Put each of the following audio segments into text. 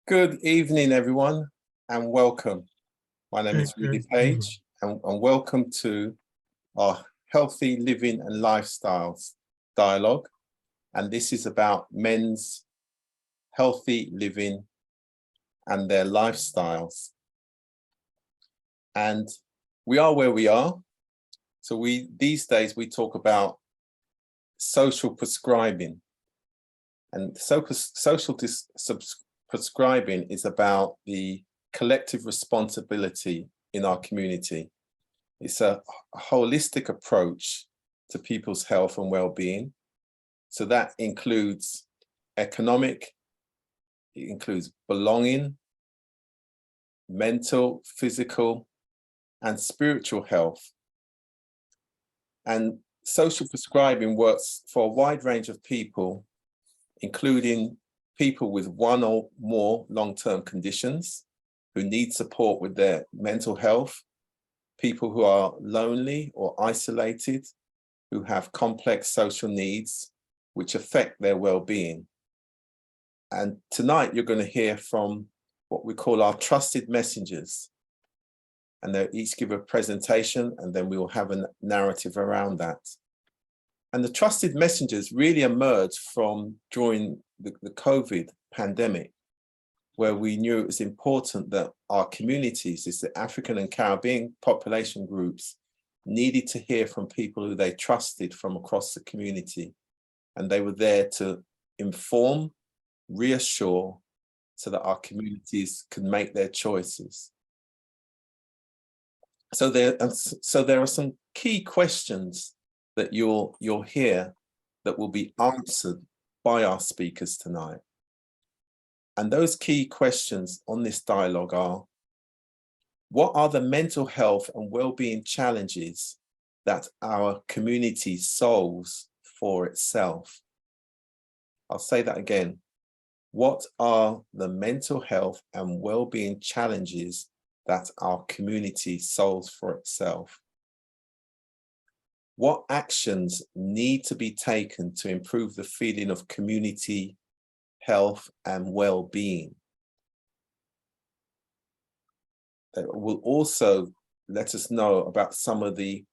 Good evening, everyone, and welcome. My name is Rudy Page, and welcome to our Healthy Living and Lifestyles dialogue. And this is about men's healthy living and their lifestyles. And we are where we are. So these days we talk about social prescribing. And social prescribing is about the collective responsibility in our community. It's a holistic approach to people's health and well-being. So that includes economic, it includes belonging, mental, physical, and spiritual health. And social prescribing works for a wide range of people, including people with one or more long-term conditions who need support with their mental health, people who are lonely or isolated, who have complex social needs which affect their well-being. And tonight you're going to hear from what we call our trusted messengers. And they'll each give a presentation, and then we will have a narrative around that. And the trusted messengers really emerged from during the COVID pandemic, where we knew it was important that our communities, the African and Caribbean population groups, needed to hear from people who they trusted from across the community. And they were there to inform, reassure, so that our communities could make their choices. So there are some key questions that you'll hear that will be answered by our speakers tonight. And those key questions on this dialogue are: what are the mental health and well-being challenges that our community solves for itself? I'll say that again. What are the mental health and well-being challenges that our community solves for itself? What actions need to be taken to improve the feeling of community health and well-being? It will also let us know about some of the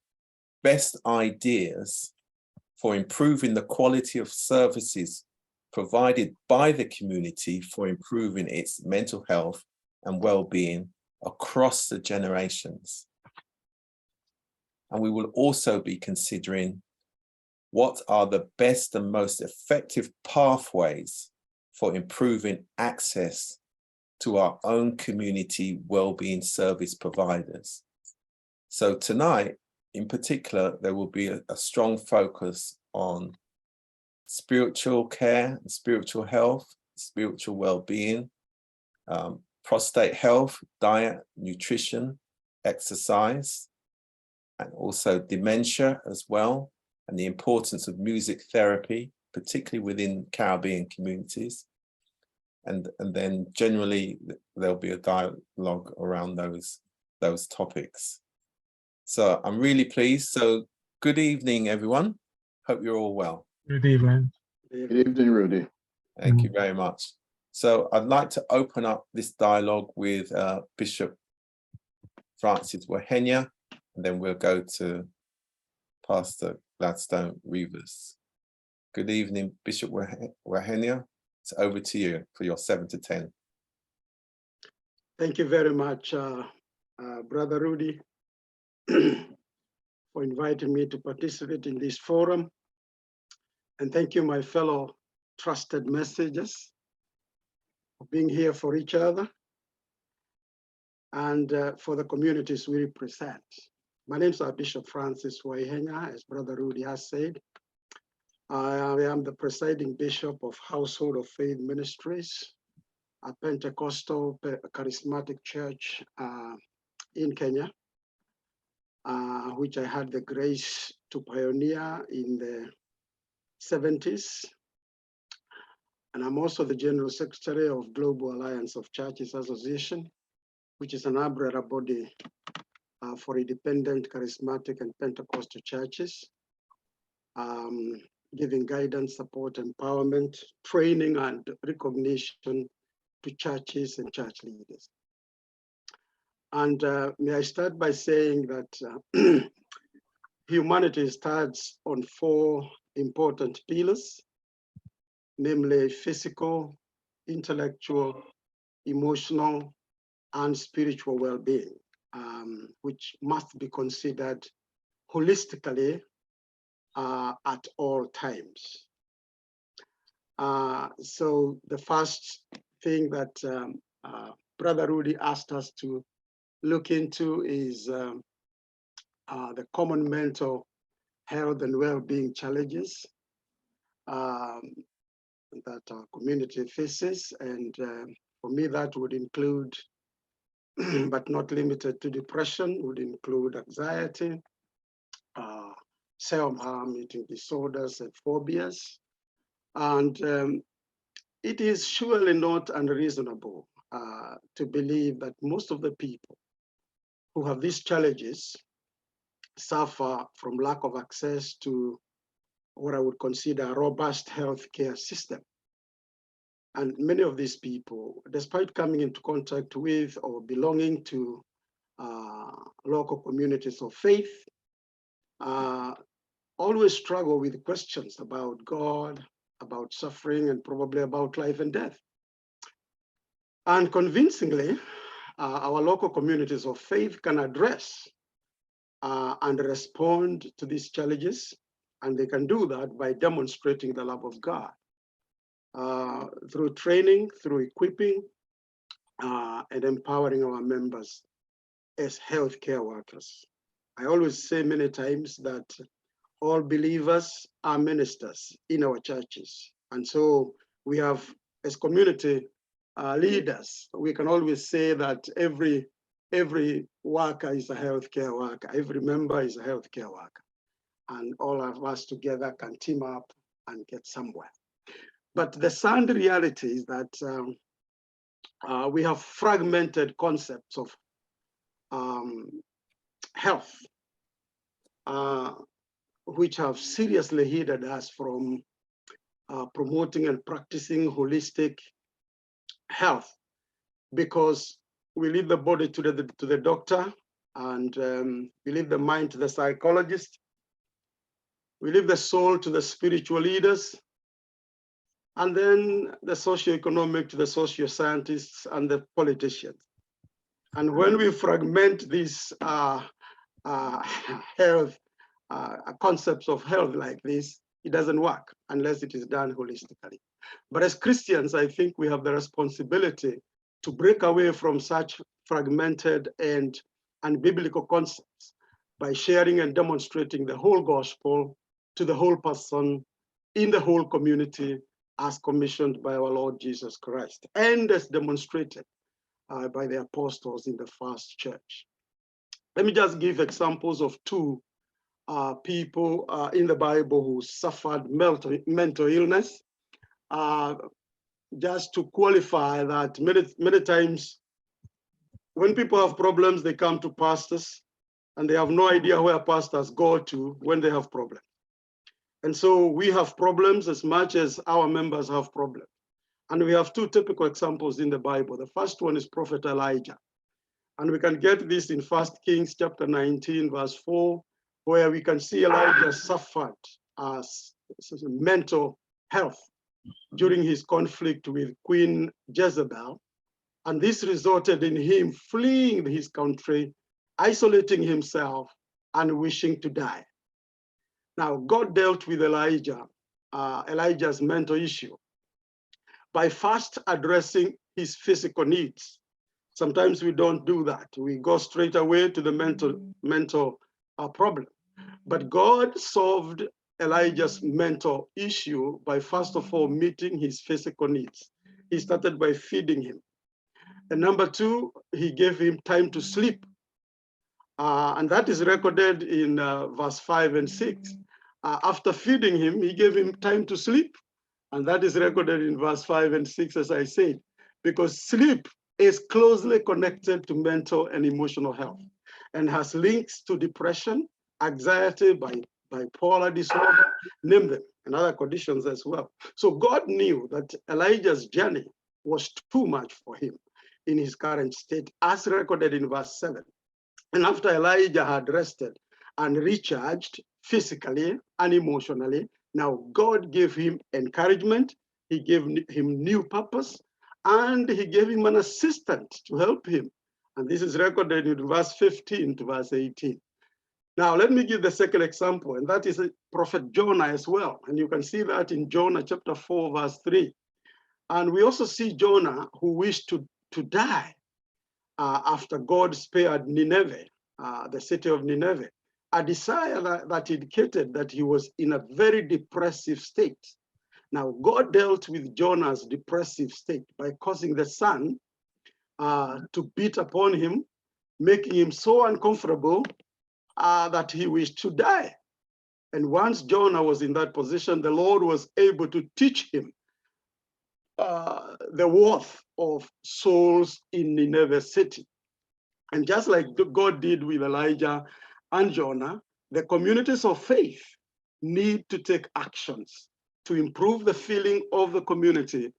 best ideas for improving the quality of services provided by the community for improving its mental health and well-being across the generations. And we will also be considering what are the best and most effective pathways for improving access to our own community well-being service providers. So tonight, in particular, there will be a strong focus on spiritual care and spiritual health, spiritual well-being, prostate health, diet, nutrition, exercise, and also dementia as well, and the importance of music therapy, particularly within Caribbean communities. And then generally there'll be a dialogue around those topics. So I'm really pleased. So good evening, everyone. Hope you're all well. Good evening. Good evening, Rudy. Thank you very much. So I'd like to open up this dialogue with Bishop Francis Wahenya, and then we'll go to Pastor Gladstone Reevers. Good evening, Bishop Wahenya. It's over to you for your 7 to 10. Thank you very much, Brother Rudy, for inviting me to participate in this forum. And thank you, my fellow trusted messengers, for being here for each other and for the communities we represent. My name is Bishop Francis Wahenya, as Brother Rudy has said. I am the presiding bishop of Household of Faith Ministries, a Pentecostal charismatic church in Kenya, which I had the grace to pioneer in the 70s. And I'm also the General Secretary of Global Alliance of Churches Association, which is an umbrella body for independent, charismatic, and Pentecostal churches, giving guidance, support, empowerment, training, and recognition to churches and church leaders. And may I start by saying that humanity stands on 4 important pillars, namely physical, intellectual, emotional, and spiritual well-being, which must be considered holistically at all times. So the first thing that Brother Rudy asked us to look into is the common mental health and well-being challenges that our community faces. And for me, that would include, but not limited to depression, would include anxiety, self-harm, eating disorders, and phobias. And it is surely not unreasonable to believe that most of the people who have these challenges suffer from lack of access to what I would consider a robust healthcare system. And many of these people, despite coming into contact with or belonging to local communities of faith, always struggle with questions about God, about suffering, and probably about life and death. And convincingly, our local communities of faith can address and respond to these challenges. And they can do that by demonstrating the love of God through training, through equipping, and empowering our members as healthcare workers. I always say many times that all believers are ministers in our churches. And so we have, as community leaders, we can always say that every worker is a healthcare worker, every member is a healthcare worker. And all of us together can team up and get somewhere. But the sad reality is that we have fragmented concepts of health, which have seriously hindered us from promoting and practicing holistic health, because we leave the body to the doctor, and we leave the mind to the psychologist. We leave the soul to the spiritual leaders, and then the socioeconomic to the socio-scientists and the politicians. And when we fragment these health concepts of health like this, it doesn't work unless it is done holistically. But as Christians, I think we have the responsibility to break away from such fragmented and unbiblical concepts by sharing and demonstrating the whole gospel to the whole person in the whole community, as commissioned by our Lord Jesus Christ, and as demonstrated by the apostles in the first church. Let me just give examples of 2 people in the Bible who suffered mental illness, just to qualify that many times when people have problems, they come to pastors and they have no idea where pastors go to when they have problems. And so we have problems as much as our members have problems. And we have 2 typical examples in the Bible. The first one is Prophet Elijah. And we can get this in 1 Kings chapter 19, verse 4, where we can see Elijah suffered mental health during his conflict with Queen Jezebel. And this resulted in him fleeing his country, isolating himself, and wishing to die. Now, God dealt with Elijah's mental issue by first addressing his physical needs. Sometimes we don't do that. We go straight away to the mental problem. But God solved Elijah's mental issue by first of all meeting his physical needs. He started by feeding him. And number 2, he gave him time to sleep. And that is recorded in verse 5 and 6. After feeding him, he gave him time to sleep. And that is recorded in verse 5 and 6, as I said, because sleep is closely connected to mental and emotional health and has links to depression, anxiety, bipolar disorder, name them, and other conditions as well. So God knew that Elijah's journey was too much for him in his current state, as recorded in verse 7. And after Elijah had rested and recharged physically and emotionally, now God gave him encouragement, he gave him new purpose, and he gave him an assistant to help him. And this is recorded in verse 15 to verse 18. Now, let me give the second example, and that is Prophet Jonah as well. And you can see that in Jonah chapter 4, verse 3. And we also see Jonah, who wished to die after God spared Nineveh, the city of Nineveh, a desire that indicated that he was in a very depressive state. Now, God dealt with Jonah's depressive state by causing the sun to beat upon him, making him so uncomfortable that he wished to die. And once Jonah was in that position, the Lord was able to teach him the worth of souls in Nineveh city. And just like God did with Elijah and Jonah, the communities of faith need to take actions to improve the feeling of the community's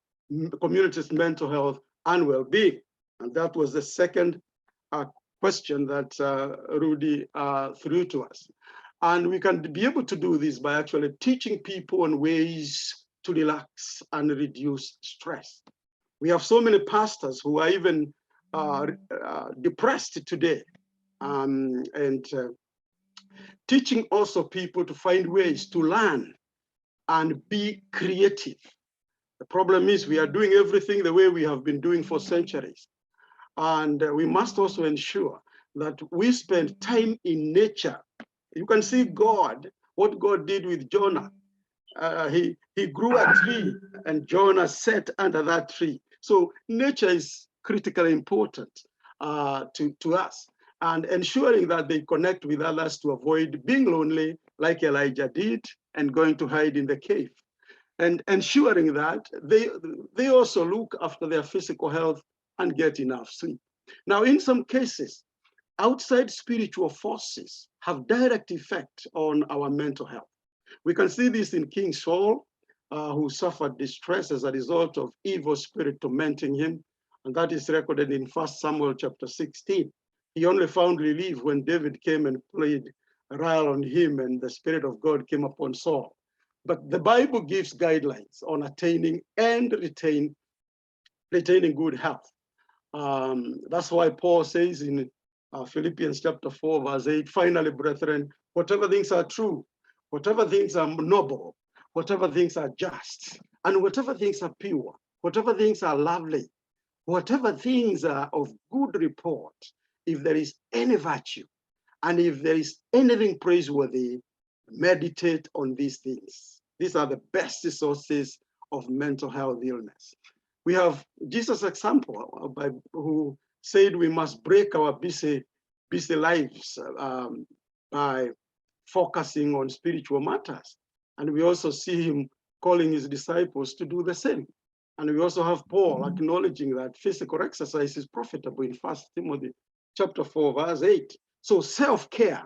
mental health and well-being. And that was the second question that Rudy threw to us. And we can be able to do this by actually teaching people on ways to relax and reduce stress. We have so many pastors who are even depressed today, and teaching also people to find ways to learn and be creative. The problem is we are doing everything the way we have been doing for centuries. And we must also ensure that we spend time in nature. You can see God, what God did with Jonah. He grew a tree and Jonah sat under that tree. So nature is critically important to us, and ensuring that they connect with others to avoid being lonely like Elijah did and going to hide in the cave, and ensuring that they also look after their physical health and get enough sleep. Now, in some cases, outside spiritual forces have direct effect on our mental health. We can see this in King Saul, who suffered distress as a result of evil spirit tormenting him. And that is recorded in 1 Samuel chapter 16. He only found relief when David came and played Rael on him and the Spirit of God came upon Saul. But the Bible gives guidelines on attaining and retaining good health. That's why Paul says in Philippians chapter 4, verse 8, finally, brethren, whatever things are true, whatever things are noble, whatever things are just, and whatever things are pure, whatever things are lovely, whatever things are of good report, if there is any virtue, and if there is anything praiseworthy, meditate on these things. These are the best sources of mental health illness. We have Jesus' example who said we must break our busy lives by focusing on spiritual matters. And we also see him calling his disciples to do the same. And we also have Paul acknowledging that physical exercise is profitable in 1 Timothy chapter 4, verse 8. So self-care,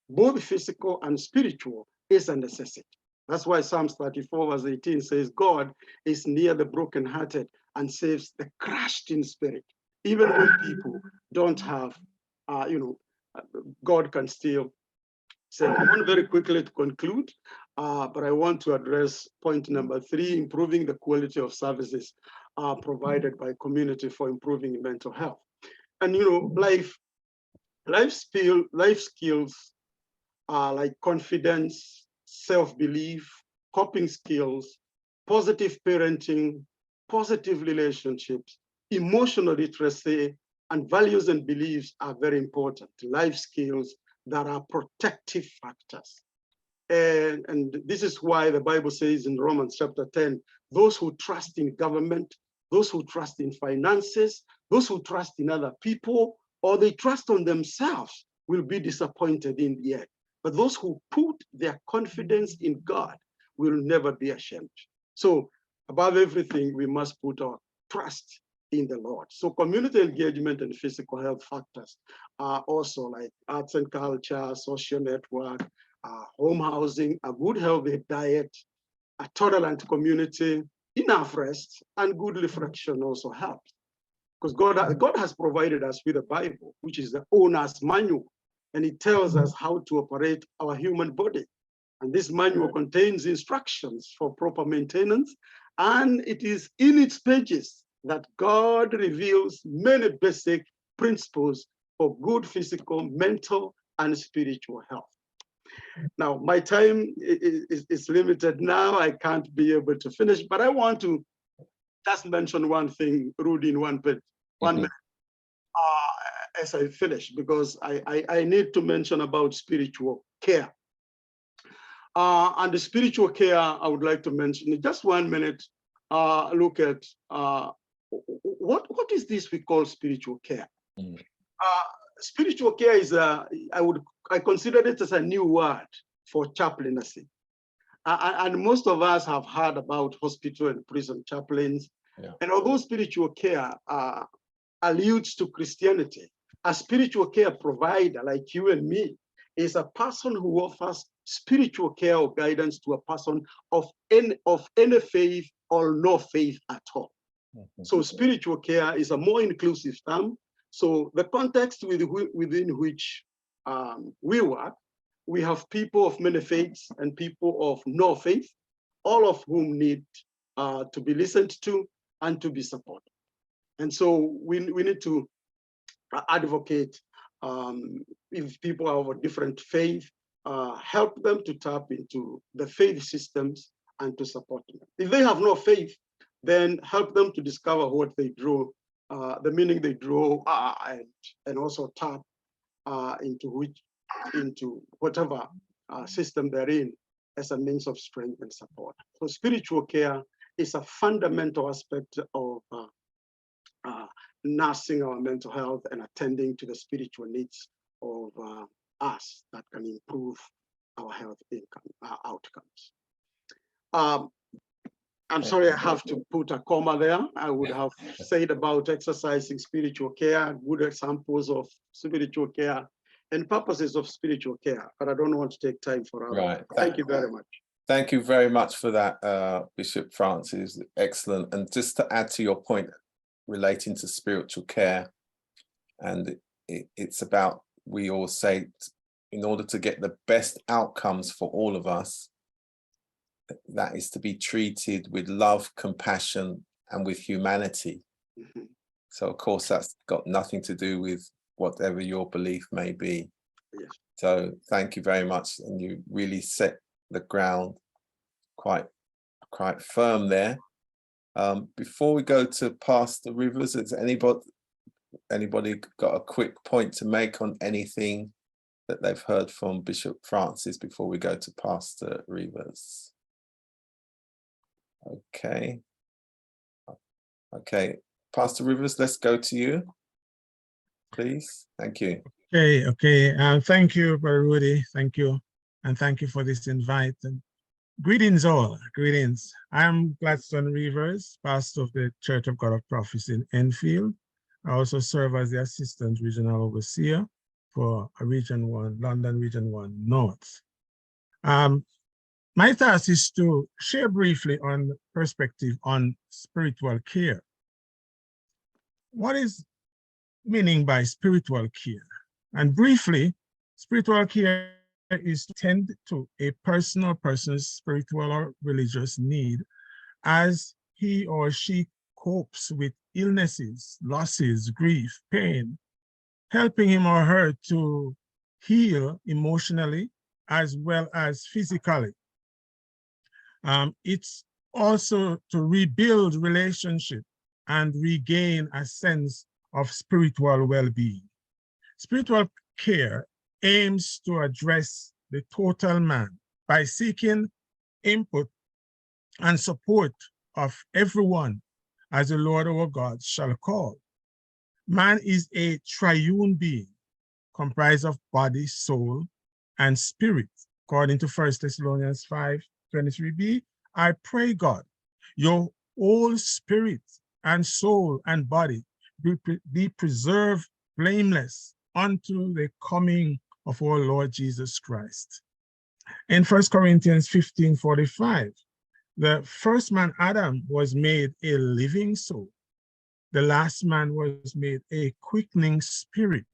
both physical and spiritual, is a necessity. That's why Psalms 34, verse 18 says, God is near the brokenhearted and saves the crushed in spirit. Even when people don't have, God can still save. I want very quickly to conclude, but I want to address point number 3, improving the quality of services provided by community for improving mental health. And life skills like confidence, self-belief, coping skills, positive parenting, positive relationships, emotional literacy, and values and beliefs are very important. Life skills that are protective factors. And this is why the Bible says in Romans chapter 10, those who trust in government, those who trust in finances, those who trust in other people, or they trust on themselves will be disappointed in the end. But those who put their confidence in God will never be ashamed. So above everything, we must put our trust in the Lord. So community engagement and physical health factors are also like arts and culture, social network, home housing, a good healthy diet, a tolerant community, enough rest and good reflection also helps. Because God has provided us with a Bible, which is the owner's manual, and it tells us how to operate our human body. And this manual contains instructions for proper maintenance, and it is in its pages that God reveals many basic principles for good physical, mental, and spiritual health. Now, my time is limited now. I can't be able to finish, but I want to just mention one thing, Rudy, in one minute, as I finish, because I need to mention about spiritual care. And the spiritual care, I would like to mention in just 1 minute, look at what is this we call spiritual care? Spiritual care is I consider it as a new word for chaplaincy. And most of us have heard about hospital and prison chaplains. Yeah. And although spiritual care alludes to Christianity, a spiritual care provider like you and me is a person who offers spiritual care or guidance to a person of any faith or no faith at all. Mm-hmm. So spiritual care is a more inclusive term. So the context within which we work, we have people of many faiths and people of no faith, all of whom need to be listened to and to be supported. And so we need to advocate if people are of a different faith, help them to tap into the faith systems and to support them. If they have no faith, then help them to discover what they draw, the meaning they draw, and also tap into whatever system they're in as a means of strength and support. So spiritual care is a fundamental aspect of nursing our mental health and attending to the spiritual needs of us that can improve our health outcomes. I'm sorry, I have to put a comma there. I would have said about exercising spiritual care, good examples of spiritual care and purposes of spiritual care, but I don't want to take time for others. Right. Thank you very much. Thank you very much for that, Bishop Francis. Excellent. And just to add to your point relating to spiritual care, and it's about, we all say, in order to get the best outcomes for all of us, that is to be treated with love, compassion, and with humanity. Mm-hmm. So of course that's got nothing to do with whatever your belief may be. Yes. So thank you very much, and you really set the ground quite firm there. Before we go to Pastor Rivers, has anybody got a quick point to make on anything that they've heard from Bishop Francis before we go to Pastor Rivers? Okay, Pastor Rivers, let's go to you, please. Thank you. Okay. Thank you, Brother Rudy. Thank you, and thank you for this invite. And greetings all. Greetings. I'm Gladstone Rivers, pastor of the Church of God of Prophets in Enfield. I also serve as the Assistant Regional Overseer for Region 1, London Region 1 North. My task is to share briefly on perspective on spiritual care. What is meaning by spiritual care? And briefly, spiritual care is to tend to a person's spiritual or religious need as he or she copes with illnesses, losses, grief, pain, helping him or her to heal emotionally as well as physically. It's also to rebuild relationship and regain a sense of spiritual well-being. Spiritual care aims to address the total man by seeking input and support of everyone as the Lord our God shall call. Man is a triune being comprised of body, soul, and spirit. According to 1 Thessalonians 5:23b, I pray God, your whole spirit and soul and body be preserved blameless unto the coming of our Lord Jesus Christ. In 1 Corinthians 15:45, The first man, Adam, was made a living soul. The last man was made a quickening spirit.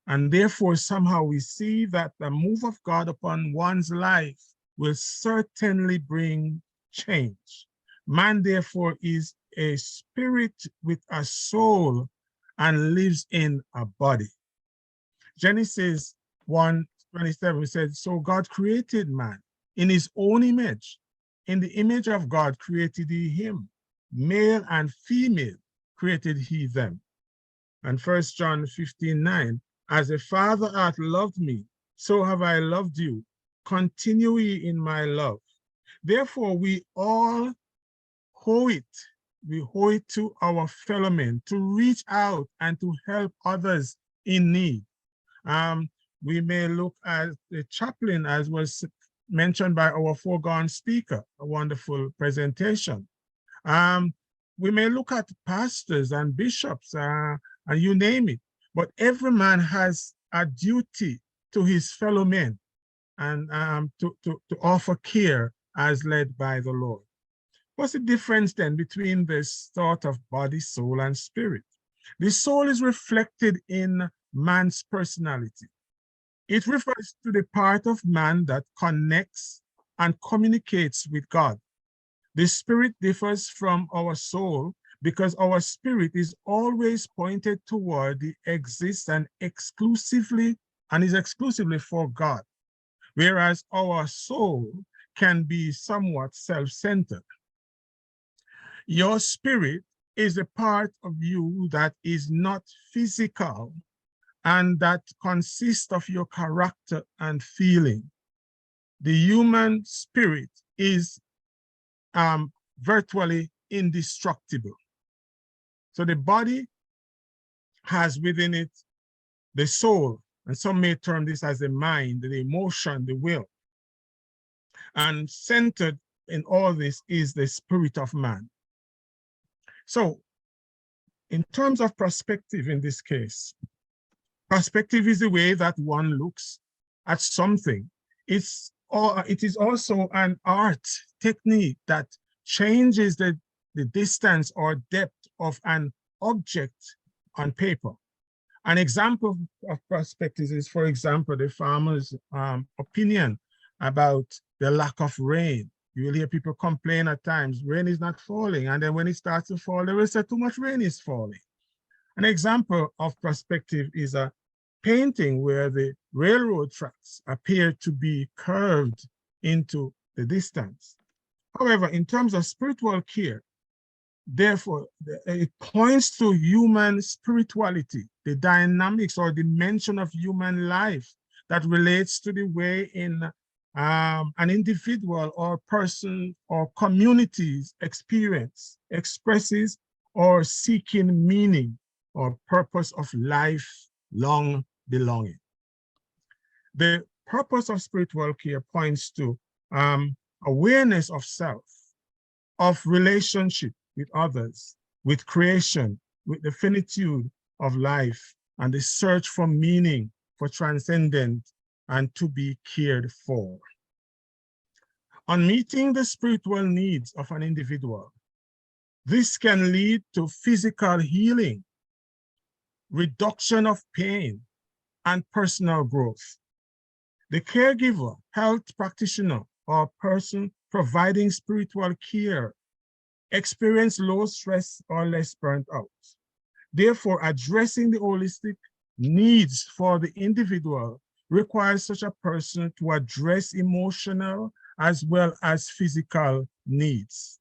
And therefore, somehow we see that the move of God upon one's life will certainly bring change. Man, therefore, is a spirit with a soul and lives in a body. Genesis 1:27 says, so God created man in his own image. In the image of God created he him. Male and female created he them. And 1 John 15:9, as the Father hath loved me, so have I loved you. Continue ye in my love. Therefore, we all owe it. We owe it to our fellow men to reach out and to help others in need. We may look at the chaplain, as was mentioned by our foregone speaker, a wonderful presentation. We may look at pastors and bishops, and you name it, but every man has a duty to his fellow men and to offer care as led by the Lord. What's the difference then between this thought of body, soul, and spirit? The soul is reflected in man's personality. It refers to the part of man that connects and communicates with God. The spirit differs from our soul because our spirit is always pointed toward the exists and is exclusively for God, whereas our soul can be somewhat self-centered. Your spirit is a part of you that is not physical and that consists of your character and feeling. The human spirit is virtually indestructible. So the body has within it the soul, and some may term this as the mind, the emotion, the will. And centered in all this is the spirit of man. So in terms of perspective in this case, perspective is the way that one looks at something. It is also an art technique that changes the distance or depth of an object on paper. An example of perspective is, for example, the farmer's opinion about the lack of rain. You will hear people complain at times, rain is not falling. And then when it starts to fall, they will say too much rain is falling. An example of perspective is a painting where the railroad tracks appear to be curved into the distance. However, in terms of spiritual care, therefore, it points to human spirituality, the dynamics or dimension of human life that relates to the way in an individual or person or community's experience, expresses or seeking meaning or purpose of lifelong belonging. The purpose of spiritual care points to awareness of self, of relationship with others, with creation, with the finitude of life, and the search for meaning, for transcendent, and to be cared for. On meeting the spiritual needs of an individual, this can lead to physical healing, reduction of pain, and personal growth. The caregiver, health practitioner, or person providing spiritual care experience low stress or less burnt out. Therefore, addressing the holistic needs for the individual requires such a person to address emotional as well as physical needs.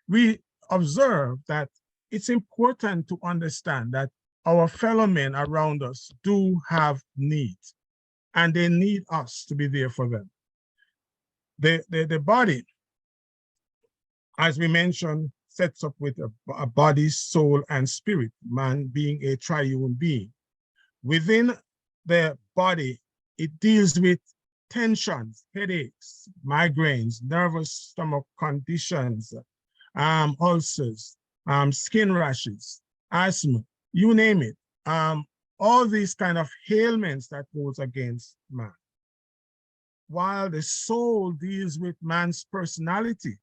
We observe that it's important to understand that our fellow men around us do have needs, and they need us to be there for them. The body, as we mentioned, sets up with a body, soul, and spirit, man being a triune being. Within the body, it deals with tensions, headaches, migraines, nervous stomach conditions, ulcers, skin rashes, asthma, you name it. All these kind of ailments that goes against man. While the soul deals with man's personality,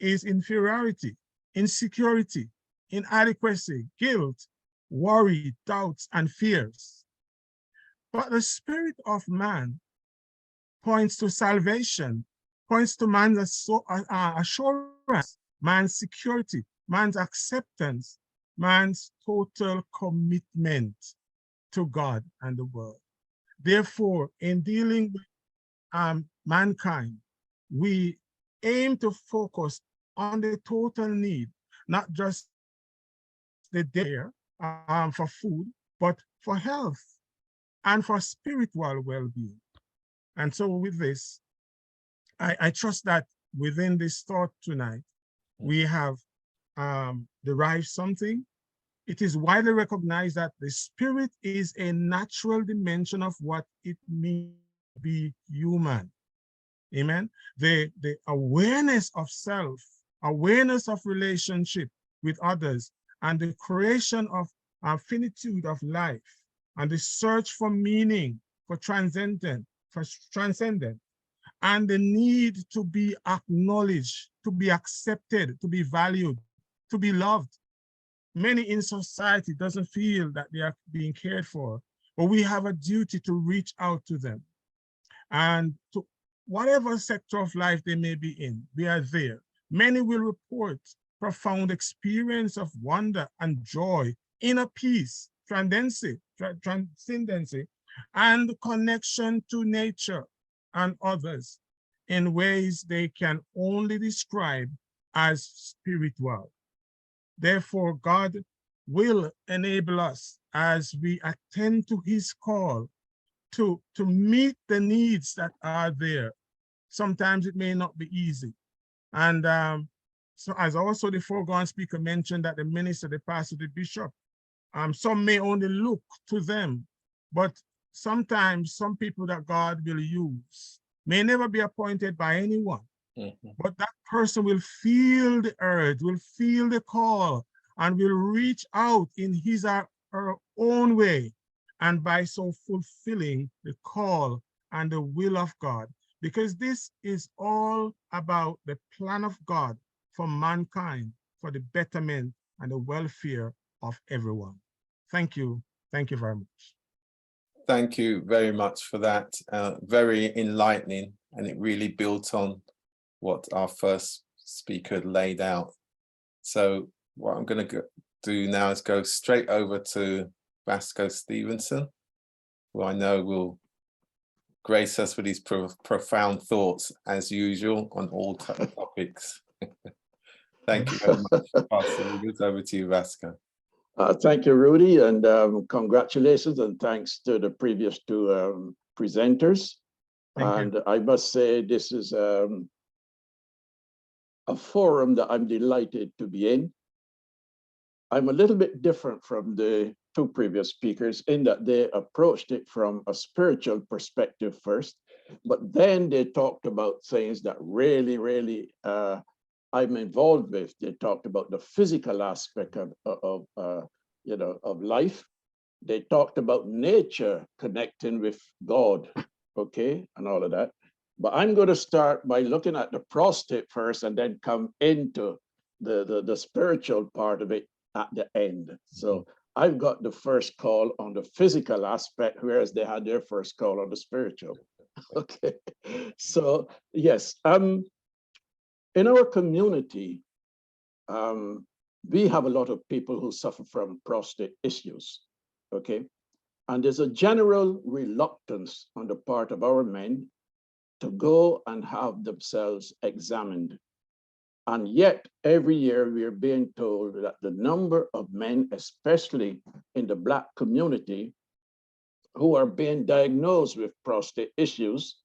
is inferiority, insecurity, inadequacy, guilt, worry, doubts, and fears. But the spirit of man points to salvation, points to man's assurance, man's security, man's acceptance, man's total commitment to God and the world. Therefore, in dealing with mankind, we aim to focus on the total need, not just the dare for food, but for health and for spiritual well-being. And so with this, I trust that within this thought tonight, we have derived something. It is widely recognized that the spirit is a natural dimension of what it means to be human. Amen. The awareness of self, awareness of relationship with others, and the creation of finitude of life, and the search for meaning, for transcendent, and the need to be acknowledged, to be accepted, to be valued, to be loved. Many in society doesn't feel that they are being cared for, but we have a duty to reach out to them. And to whatever sector of life they may be in, we are there. Many will report profound experience of wonder and joy, inner peace, transcendency, and connection to nature and others in ways they can only describe as spiritual. Therefore, God will enable us as we attend to his call to meet the needs that are there. Sometimes it may not be easy. And so as also the foregoing speaker mentioned that the minister, the pastor, the bishop, some may only look to them, but sometimes some people that God will use may never be appointed by anyone. But that person will feel the urge, will feel the call, and will reach out in his or her own way, and by so fulfilling the call and the will of God. Because this is all about the plan of God for mankind, for the betterment and the welfare of everyone. Thank you. Thank you very much. Thank you very much for that. Very enlightening, and it really built on what our first speaker laid out. So what I'm going to do now is go straight over to Vasco Stevenson, who I know will grace us with his profound thoughts, as usual, on all topics. Thank you very much, Pastor. It's over to you, Vasco. Thank you, Rudy, and congratulations and thanks to the previous two presenters. And I must say, this is a forum that I'm delighted to be in. I'm a little bit different from the two previous speakers in that they approached it from a spiritual perspective first, but then they talked about things that really I'm involved with. They talked about the physical aspect of life. They talked about nature connecting with God, okay, and all of that. But I'm going to start by looking at the prostate first and then come into the spiritual part of it at the end. So I've got the first call on the physical aspect, whereas they had their first call on the spiritual. Okay, so yes, in our community, we have a lot of people who suffer from prostate issues, okay? And there's a general reluctance on the part of our men to go and have themselves examined. And yet, every year we are being told that the number of men, especially in the Black community, who are being diagnosed with prostate issues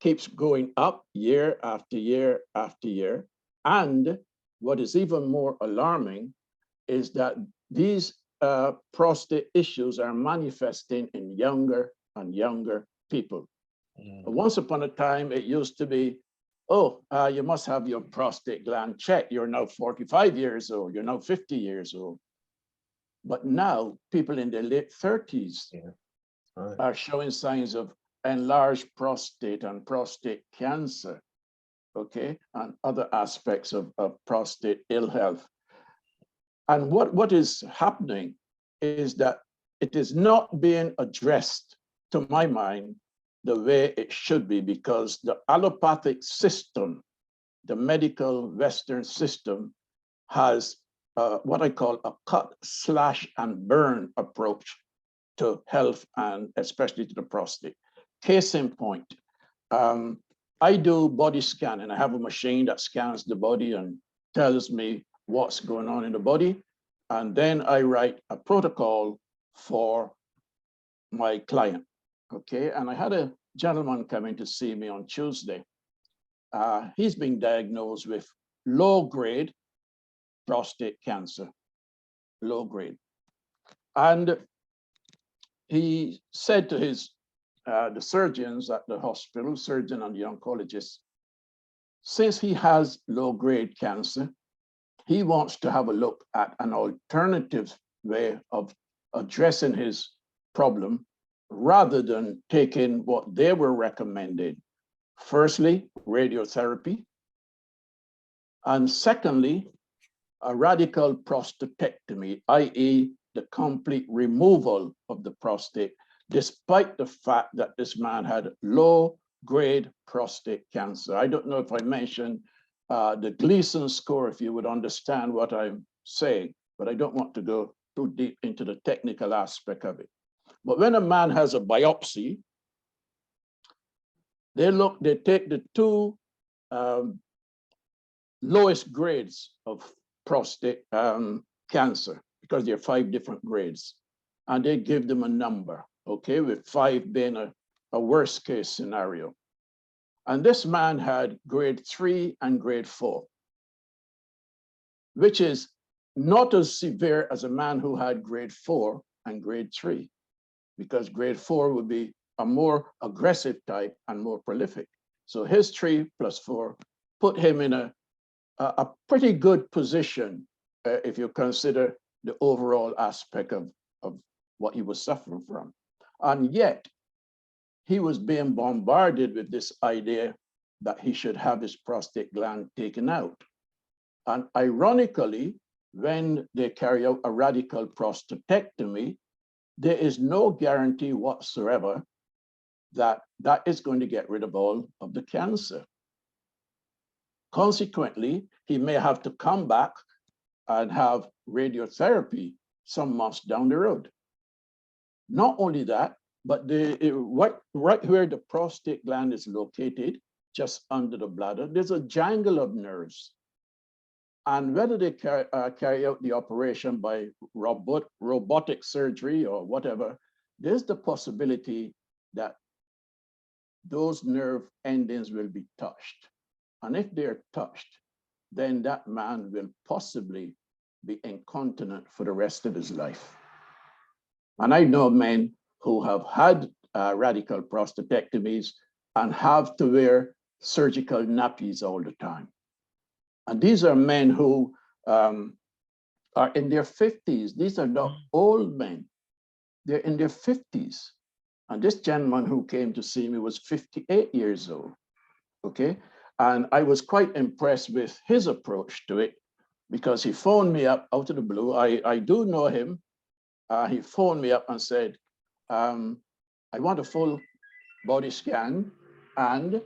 keeps going up year after year after year. And what is even more alarming is that these prostate issues are manifesting in younger and younger people. Once upon a time, it used to be, oh, you must have your prostate gland checked. You're now 45 years old. You're now 50 years old. But now people in their late 30s are showing signs of enlarged prostate and prostate cancer. okay, and other aspects of prostate ill health. And what is happening is that it is not being addressed, to my mind, the way it should be, because the allopathic system, the medical Western system, has what I call a cut, slash, and burn approach to health, and especially to the prostate. Case in point, I do body scan, and I have a machine that scans the body and tells me what's going on in the body. And then I write a protocol for my client, okay? And I had a gentleman come in to see me on Tuesday. He's been diagnosed with low-grade prostate cancer, low grade. And he said to the surgeons at the hospital, surgeon and the oncologist, since he has low-grade cancer, he wants to have a look at an alternative way of addressing his problem rather than taking what they were recommending. Firstly, radiotherapy, and secondly, a radical prostatectomy, i.e. the complete removal of the prostate, despite the fact that this man had low-grade prostate cancer. I don't know if I mentioned the Gleason score, if you would understand what I'm saying, but I don't want to go too deep into the technical aspect of it. But when a man has a biopsy, they take the two lowest grades of prostate cancer, because there are 5 different grades, and they give them a number, okay, with 5 being a worst case scenario. And this man had grade 3 and grade 4, which is not as severe as a man who had grade 4 and grade 3, because grade 4 would be a more aggressive type and more prolific. So his 3 plus 4 put him in a pretty good position if you consider the overall aspect of what he was suffering from. And yet, he was being bombarded with this idea that he should have his prostate gland taken out. And ironically, when they carry out a radical prostatectomy, there is no guarantee whatsoever that that is going to get rid of all of the cancer. Consequently, he may have to come back and have radiotherapy some months down the road. Not only that, but right where the prostate gland is located, just under the bladder, there's a jangle of nerves. And whether they carry out the operation by robotic surgery or whatever, there's the possibility that those nerve endings will be touched. And if they're touched, then that man will possibly be incontinent for the rest of his life. And I know men who have had radical prostatectomies and have to wear surgical nappies all the time. And these are men who are in their 50s. These are not old men. They're in their 50s. And this gentleman who came to see me was 58 years old, okay? And I was quite impressed with his approach to it, because he phoned me up out of the blue. I do know him. He phoned me up and said, I want a full body scan, and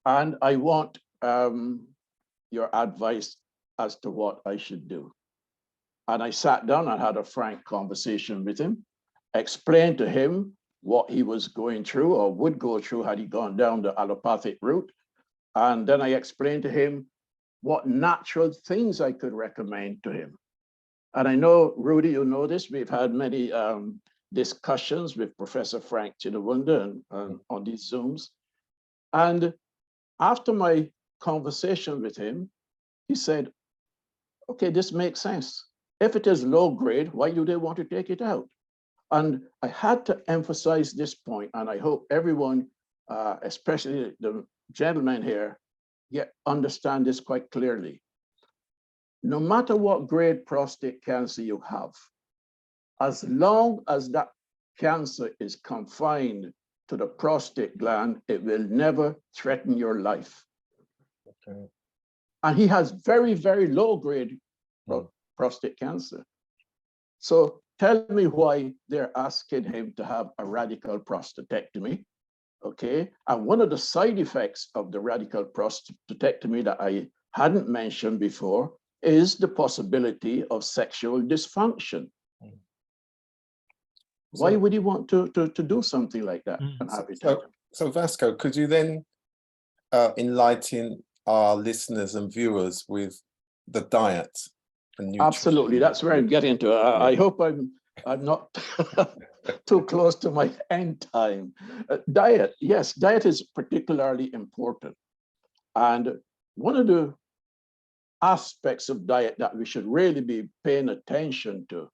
I want your advice as to what I should do. And I sat down and had a frank conversation with him, explained to him what he was going through or would go through had he gone down the allopathic route. And then I explained to him what natural things I could recommend to him. And I know, Rudy, you know this, we've had many discussions with Professor Frank Chinawunda on these Zooms. And after my conversation with him, he said, okay, this makes sense. If it is low grade, why do they want to take it out? And I had to emphasize this point, and I hope everyone, especially the gentlemen here, understand this quite clearly. No matter what grade prostate cancer you have, as long as that cancer is confined to the prostate gland, it will never threaten your life. Okay. And he has very, very low grade prostate cancer. So tell me why they're asking him to have a radical prostatectomy. Okay. And one of the side effects of the radical prostatectomy that I hadn't mentioned before is the possibility of sexual dysfunction. Why would he want to do something like that? And have it happen? So Vasco, could you then enlighten our listeners and viewers with the diet and nutrition? Absolutely, that's where I'm getting to. I hope I'm not too close to my end time. Diet, yes, diet is particularly important. And one of the aspects of diet that we should really be paying attention to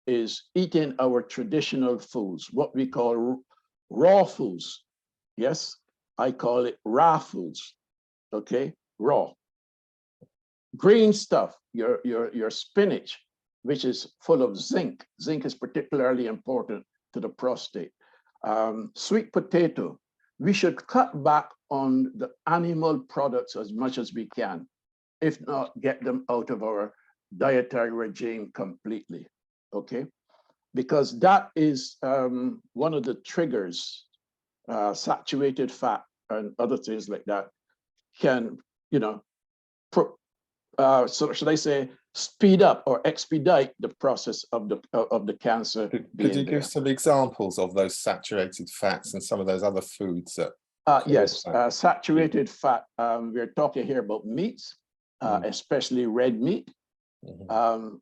is eating our traditional foods, what we call raw foods. Yes, I call it raw foods, okay, raw. Green stuff, your spinach, which is full of zinc. Zinc is particularly important to the prostate. Sweet potato. We should cut back on the animal products as much as we can, if not get them out of our dietary regime completely, okay? Because that is one of the triggers, saturated fat and other things like that can, you know, so should I say, speed up or expedite the process of the cancer. Could you give some examples of those saturated fats and some of those other foods that? Yes, saturated fat. We're talking here about meats, especially red meat.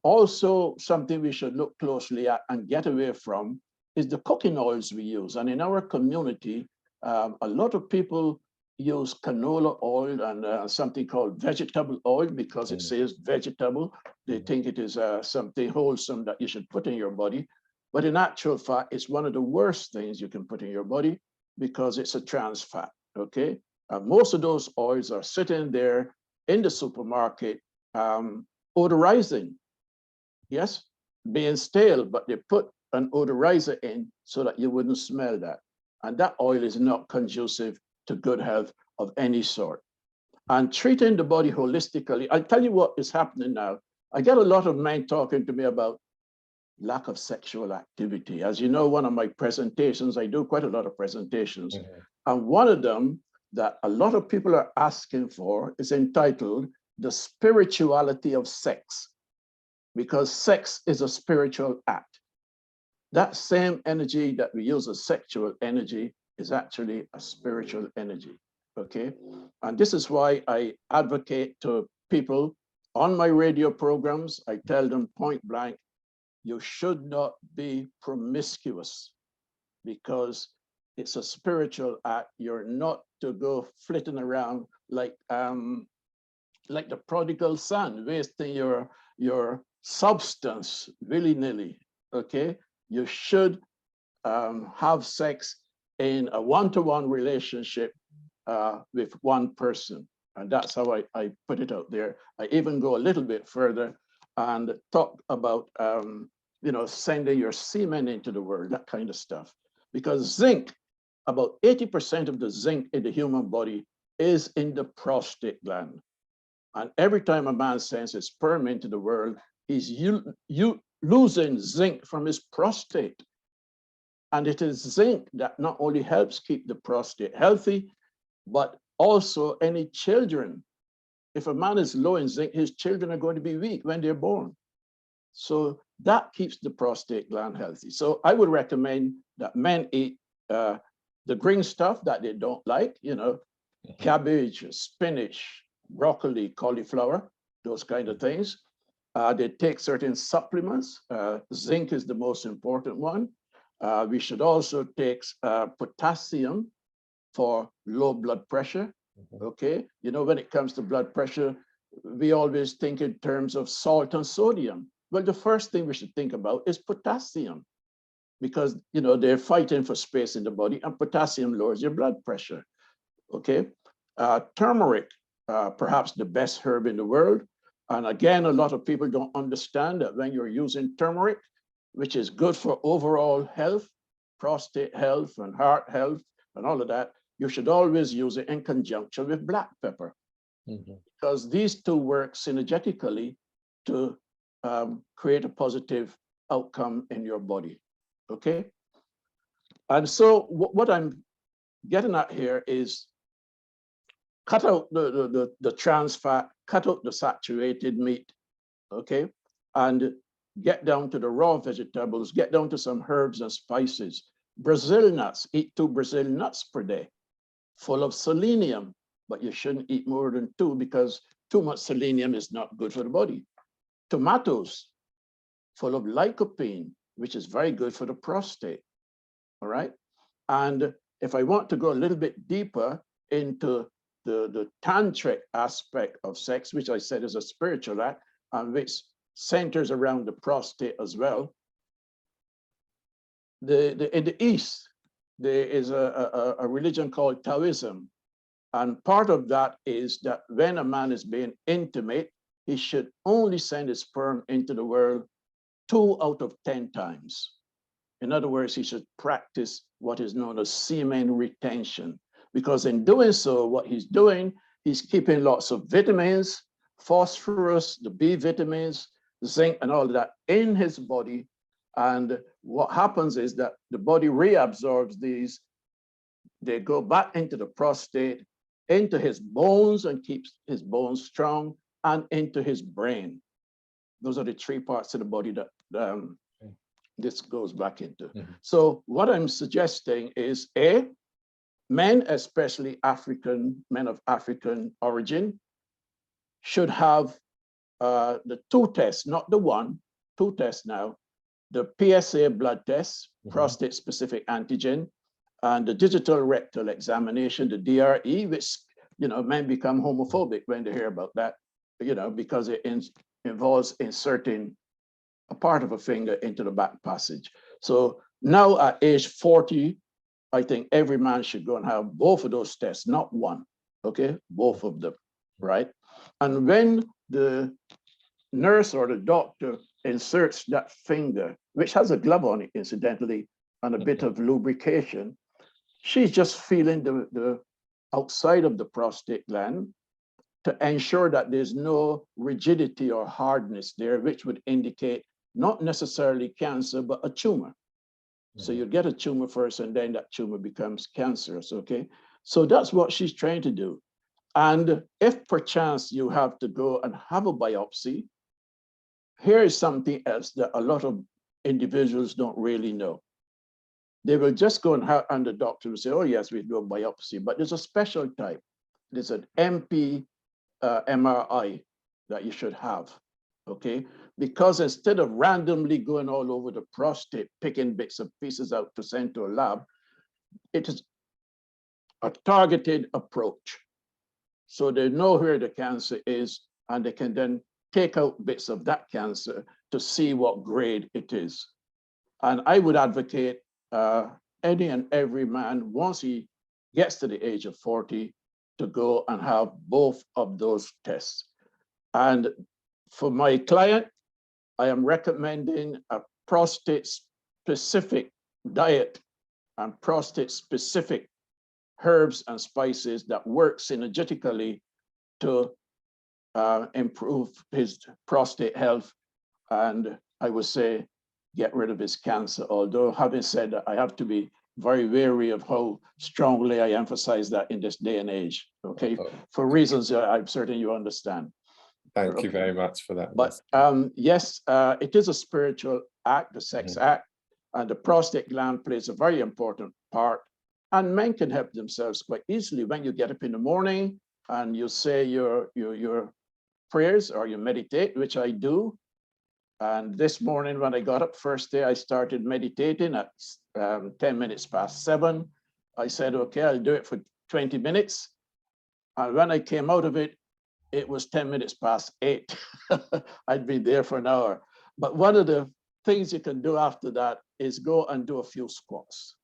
Also, something we should look closely at and get away from is the cooking oils we use. And in our community, a lot of people use canola oil and something called vegetable oil because it says vegetable. They think it is something wholesome that you should put in your body. But in actual fact, it's one of the worst things you can put in your body because it's a trans fat, okay? Most of those oils are sitting there in the supermarket odorizing, yes, being stale, but they put an odorizer in so that you wouldn't smell that. And that oil is not conducive to good health of any sort. And treating the body holistically, I'll tell you what is happening now. I get a lot of men talking to me about lack of sexual activity. As you know, one of my presentations, I do quite a lot of presentations, and one of them that a lot of people are asking for is entitled The Spirituality of Sex, because sex is a spiritual act. That same energy that we use as sexual energy is actually a spiritual energy, okay? And this is why I advocate to people on my radio programs. I tell them point blank, you should not be promiscuous because it's a spiritual act. You're not to go flitting around like the prodigal son, wasting your substance willy-nilly, okay? You should have sex in a one-to-one relationship with one person. And that's how I put it out there. I even go a little bit further and talk about, you know, sending your semen into the world, that kind of stuff. Because zinc, about 80% of the zinc in the human body is in the prostate gland. And every time a man sends his sperm into the world, he's losing zinc from his prostate. And it is zinc that not only helps keep the prostate healthy, but also any children. If a man is low in zinc, his children are going to be weak when they're born. So that keeps the prostate gland healthy. So I would recommend that men eat the green stuff that they don't like, you know, cabbage, spinach, broccoli, cauliflower, those kind of things. They take certain supplements. Zinc is the most important one. We should also take potassium for low blood pressure, okay? You know, when it comes to blood pressure, we always think in terms of salt and sodium. Well, the first thing we should think about is potassium because, you know, they're fighting for space in the body and potassium lowers your blood pressure, okay? Turmeric, perhaps the best herb in the world. And again, a lot of people don't understand that when you're using turmeric, which is good for overall health, prostate health and heart health and all of that, you should always use it in conjunction with black pepper. because these two work synergetically to create a positive outcome in your body, okay? And so what I'm getting at here is cut out the trans fat, cut out the saturated meat, okay? And get down to the raw vegetables, get down to some herbs and spices. Brazil nuts, eat 2 Brazil nuts per day, full of selenium, but you shouldn't eat more than 2 because too much selenium is not good for the body. Tomatoes, full of lycopene, which is very good for the prostate, all right? And if I want to go a little bit deeper into the tantric aspect of sex, which I said is a spiritual act, and which centers around the prostate as well. In the East, there is a religion called Taoism. And part of that is that when a man is being intimate, he should only send his sperm into the world 2 out of 10 times. In other words, he should practice what is known as semen retention, because in doing so, what he's doing, he's keeping lots of vitamins, phosphorus, the B vitamins, zinc, and all of that in his body. And what happens is that the body reabsorbs these. They go back into the prostate, into his bones, and keeps his bones strong, and into his brain. Those are the 3 parts of the body that this goes back into. So what I'm suggesting is, A, men, especially men of African origin, should have the 2 tests, not the 1, 2 tests now, the PSA blood test, prostate specific antigen, and the digital rectal examination, the DRE, which, men become homophobic when they hear about that, because it involves inserting a part of a finger into the back passage. So now at age 40, I think every man should go and have both of those tests, not 1, okay? Both of them, right? And when the nurse or the doctor inserts that finger, which has a glove on it, incidentally, and a bit of lubrication, she's just feeling the outside of the prostate gland to ensure that there's no rigidity or hardness there, which would indicate not necessarily cancer, but a tumor. So you get a tumor first, and then that tumor becomes cancerous, okay? So that's what she's trying to do. And if perchance you have to go and have a biopsy, here is something else that a lot of individuals don't really know. They will just go and the doctor will say, oh yes, we do a biopsy, but there's a special type. There's an MP MRI that you should have, okay? Because instead of randomly going all over the prostate, picking bits and pieces out to send to a lab, it is a targeted approach. So they know where the cancer is, and they can then take out bits of that cancer to see what grade it is. And I would advocate any and every man, once he gets to the age of 40, to go and have both of those tests. And for my client, I am recommending a prostate-specific diet and prostate-specific herbs and spices that work synergetically to improve his prostate health, and I would say get rid of his cancer. Although having said that, I have to be very wary of how strongly I emphasize that in this day and age, okay? For reasons I'm certain you understand. Thank you very much for that. But yes, it is a spiritual act, the sex act, and the prostate gland plays a very important part. And men can help themselves quite easily. When you get up in the morning and you say your prayers or you meditate, which I do. And this morning when I got up, first day I started meditating at 10 minutes past 7. I said, okay, I'll do it for 20 minutes. And when I came out of it, it was 10 minutes past 8. I'd been there for an hour. But one of the things you can do after that is go and do a few squats.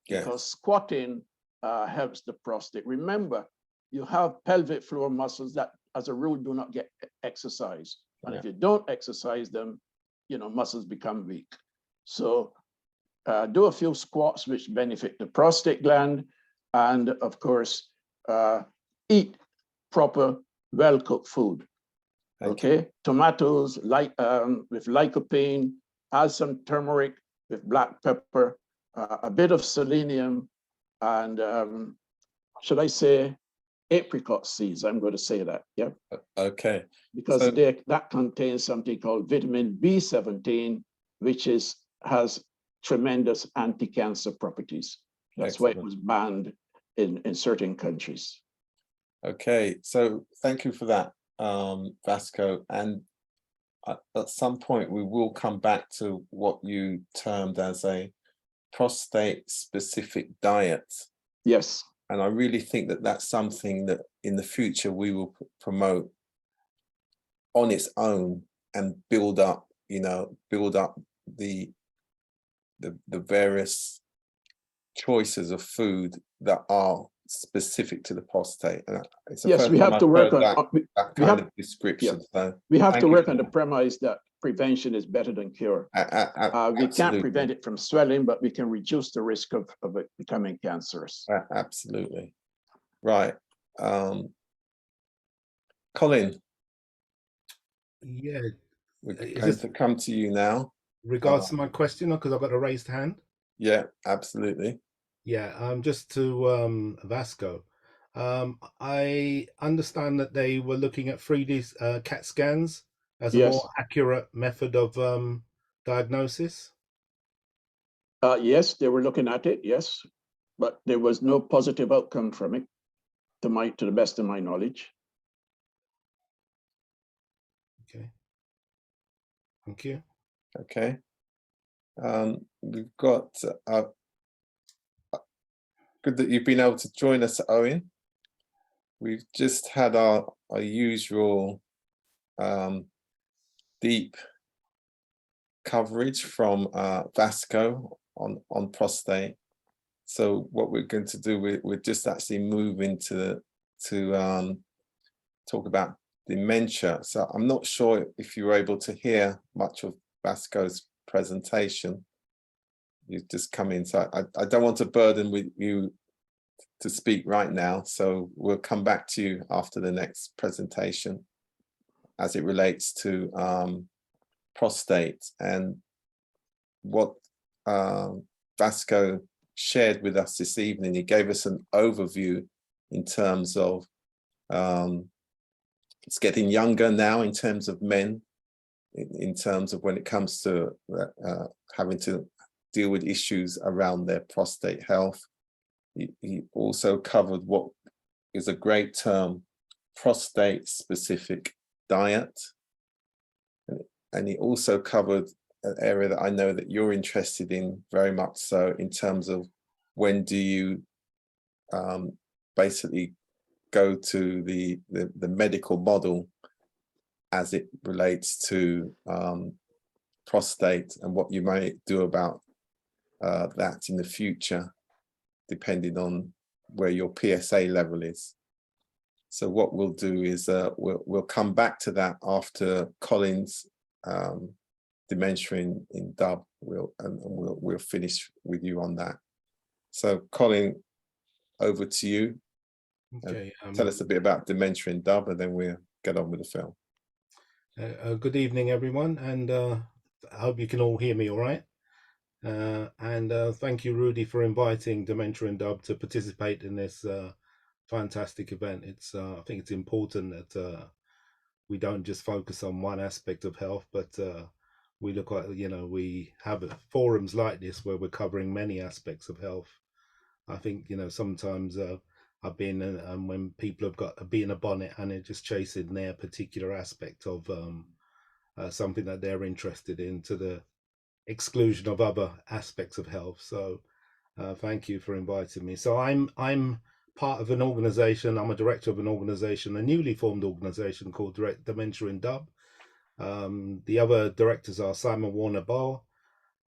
Yes. Because squatting helps the prostate. Remember, you have pelvic floor muscles that as a rule do not get exercise. And if you don't exercise them, muscles become weak. So do a few squats which benefit the prostate gland, and of course, eat proper well-cooked food. Thank you. Okay, tomatoes with lycopene, add some turmeric with black pepper, a bit of selenium, and should I say apricot seeds? I'm going to say that, yeah, Okay. because So- that contains something called vitamin B17, which has tremendous anti-cancer properties. That's why it Excellent. was banned in certain countries. Okay, so thank you for that, Vasco. And at some point, we will come back to what you termed as a prostate-specific diet. Yes. And I really think that that's something that in the future we will promote on its own and build up the various choices of food that are specific to the prostate. And it's the Yes, first we time have to I've work heard on that kind of description. So we have thank to you work for on the that. premise that prevention is better than cure. We can't Absolutely. prevent it from swelling, but we can reduce the risk of it becoming cancerous. Absolutely. Right. Colin, Yeah, we're is going this to come to you now. regards to my question, because I've got a raised hand? Yeah, absolutely. Yeah, just to Vasco. I understand that they were looking at 3D CAT scans as a Yes. more accurate method of diagnosis. Yes, they were looking at it, yes, but there was no positive outcome from it, to the best of my knowledge. Okay. Thank you. Okay. We've got good that you've been able to join us, Owen. We've just had our usual deep coverage from Vasco on prostate. So what we're going to do, we're just actually moving to talk about dementia. So I'm not sure if you were able to hear much of Vasco's presentation. You've just come in, so I don't want to burden with you to speak right now. So we'll come back to you after the next presentation as it relates to prostate and what Vasco shared with us this evening. He gave us an overview in terms of it's getting younger now in terms of men, in terms of when it comes to having to deal with issues around their prostate health. He also covered what is a great term, prostate-specific diet. And he also covered an area that I know that you're interested in very much so, in terms of when do you basically go to the medical model as it relates to prostate, and what you might do about that in the future, depending on where your PSA level is. So what we'll do is we'll come back to that after Colin's dementia in Dub. We'll finish with you on that. So Colin, over to you. Okay. Tell us a bit about dementia in Dub, and then we'll get on with the film. Good evening, everyone, and I hope you can all hear me all right. And thank you, Rudy, for inviting Dementia and Dub to participate in this fantastic event. It's I think it's important that we don't just focus on one aspect of health, but we look at, we have forums like this where we're covering many aspects of health. I think, sometimes I've been when people have got bee in a bonnet and they're just chasing their particular aspect of something that they're interested in, to the exclusion of other aspects of health. So thank you for inviting me. So I'm part of an organization. I'm a director of an organization, a newly formed organization called Dementia in Dub. The other directors are Simon Warner Barr,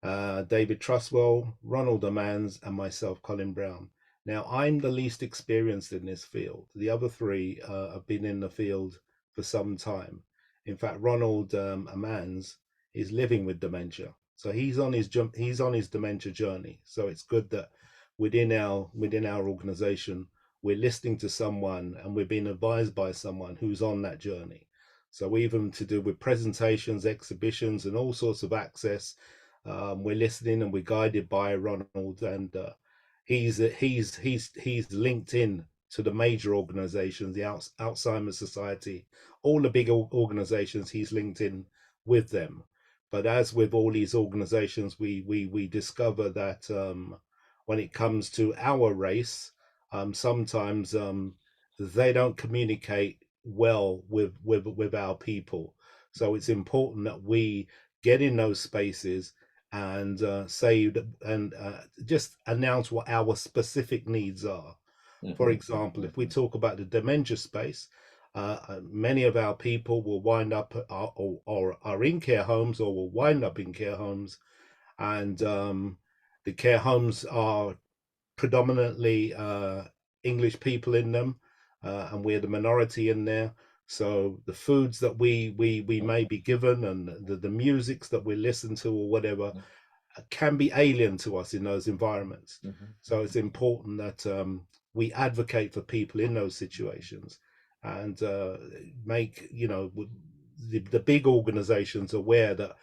David Trustwell, Ronald Amans, and myself, Colin Brown. Now, I'm the least experienced in this field. The other three have been in the field for some time. In fact, Ronald Amans is living with dementia, so he's on his dementia journey. So it's good that within our organization we're listening to someone and we're being advised by someone who's on that journey. So even to do with presentations, exhibitions, and all sorts of access, we're listening and we're guided by Ronald, and he's linked in to the major organizations, the Alzheimer's Society, all the big organizations. He's linked in with them. But as with all these organizations, we discover that when it comes to our race, sometimes they don't communicate well with our people. So it's important that we get in those spaces and say that, and just announce what our specific needs are. For example, if we talk about the dementia space, many of our people will wind up or are in care homes or will wind up in care homes, and the care homes are predominantly English people in them, and we're the minority in there. So the foods that we may be given and the musics that we listen to or whatever can be alien to us in those environments. So it's important that we advocate for people in those situations and make, you know, the big organizations aware that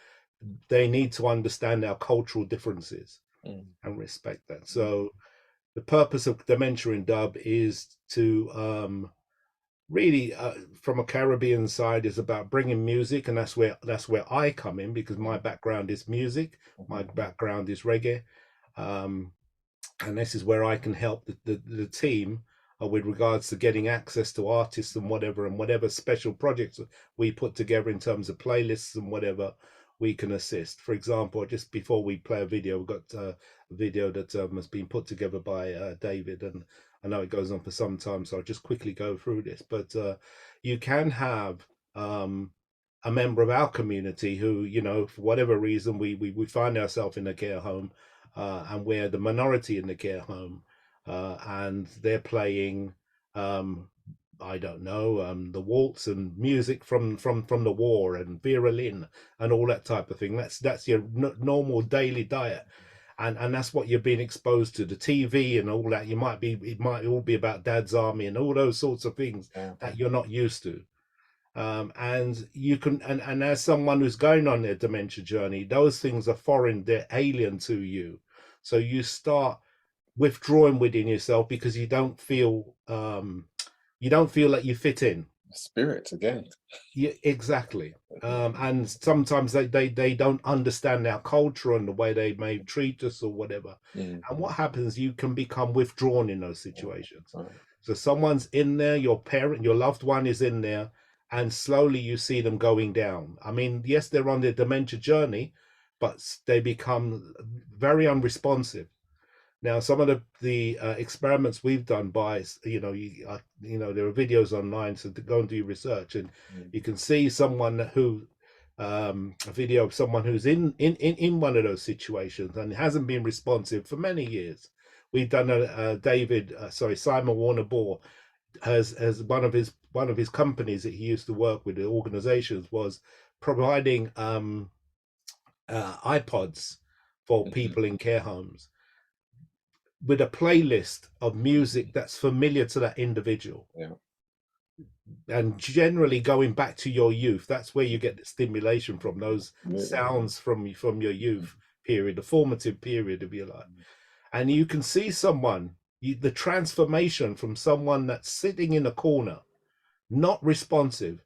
they need to understand our cultural differences and respect that. So the purpose of Dementia in Dub is to really, from a Caribbean side, is about bringing music, and that's where I come in, because my background is music, my background is reggae, and this is where I can help the team with regards to getting access to artists and whatever special projects we put together in terms of playlists and whatever we can assist. For example, just before we play a video, we've got a video that has been put together by David, and I know it goes on for some time, so I'll just quickly go through this. But you can have a member of our community who, you know, for whatever reason, we find ourselves in a care home, and we're the minority in the care home, and they're playing I don't know, the waltz and music from the war and Vera Lynn and all that type of thing. That's your normal daily diet, and that's what you're being exposed to. The TV and all that. It might all be about Dad's Army and all those sorts of things that you're not used to. And you can, and as someone who's going on their dementia journey, those things are foreign, they're alien to you. So you start withdrawing within yourself because you don't feel that you fit in. Spirit again. Yeah, exactly. And sometimes they don't understand our culture and the way they may treat us or whatever. And what happens, you can become withdrawn in those situations. So someone's in there, your parent, your loved one is in there, and slowly you see them going down. I mean, yes, they're on their dementia journey, but they become very unresponsive. Now, some of the experiments we've done by, you know, there are videos online, so to go and do research, and you can see someone who, a video of someone who's in one of those situations and hasn't been responsive for many years. We've done Simon Warner Ball has one of his companies that he used to work with, the organizations, was providing iPods for people in care homes with a playlist of music that's familiar to that individual. And generally going back to your youth, that's where you get the stimulation from, those sounds from your youth period, the formative period, if you like. And you can see someone, the transformation from someone that's sitting in a corner, not responsive,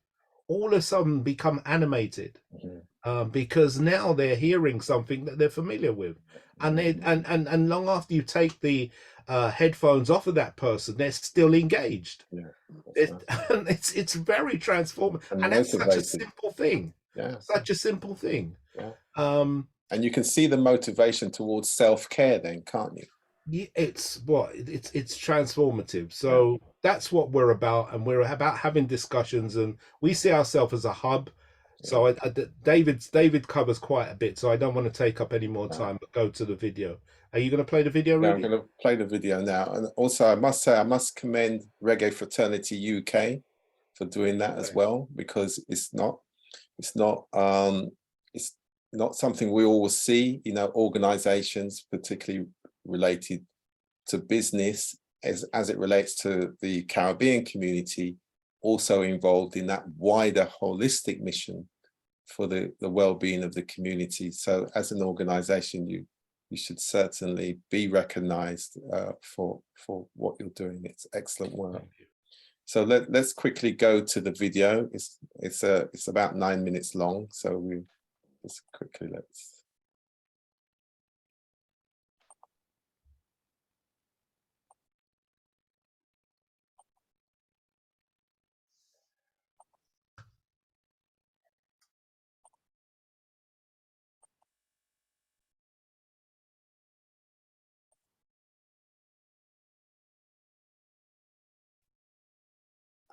all of a sudden become animated, because now they're hearing something that they're familiar with. And and long after you take the headphones off of that person, they're still engaged. It's very transformative, and that's such a simple thing. Such a simple thing. And you can see the motivation towards self-care then, can't you? It's transformative. So that's what we're about, and we're about having discussions, and we see ourselves as a hub. So David covers quite a bit, so I don't want to take up any more time, but go to the video. Are you going to play the video, Rudy? I'm going to play the video now. And also, I must say, I must commend Reggae Fraternity UK for doing that as well, because it's not something we always see, you know, organizations, particularly related to business, as it relates to the Caribbean community, also involved in that wider holistic mission for the well-being of the community. So as an organization, you should certainly be recognized for what you're doing. It's excellent work. So let's quickly go to the video. It's about 9 minutes long, so we just quickly let's.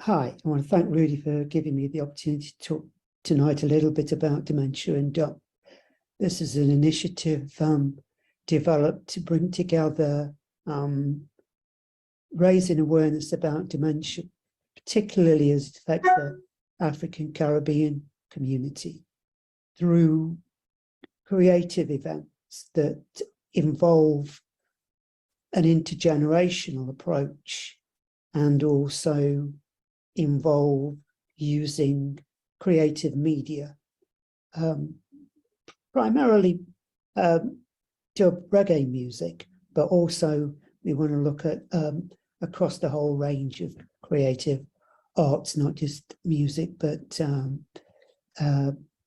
Hi, I want to thank Rudy for giving me the opportunity to talk tonight a little bit about dementia and DUP. This is an initiative developed to bring together raising awareness about dementia, particularly as it affects the African Caribbean community, through creative events that involve an intergenerational approach and also involve using creative media, primarily to reggae music, but also we want to look at across the whole range of creative arts, not just music, but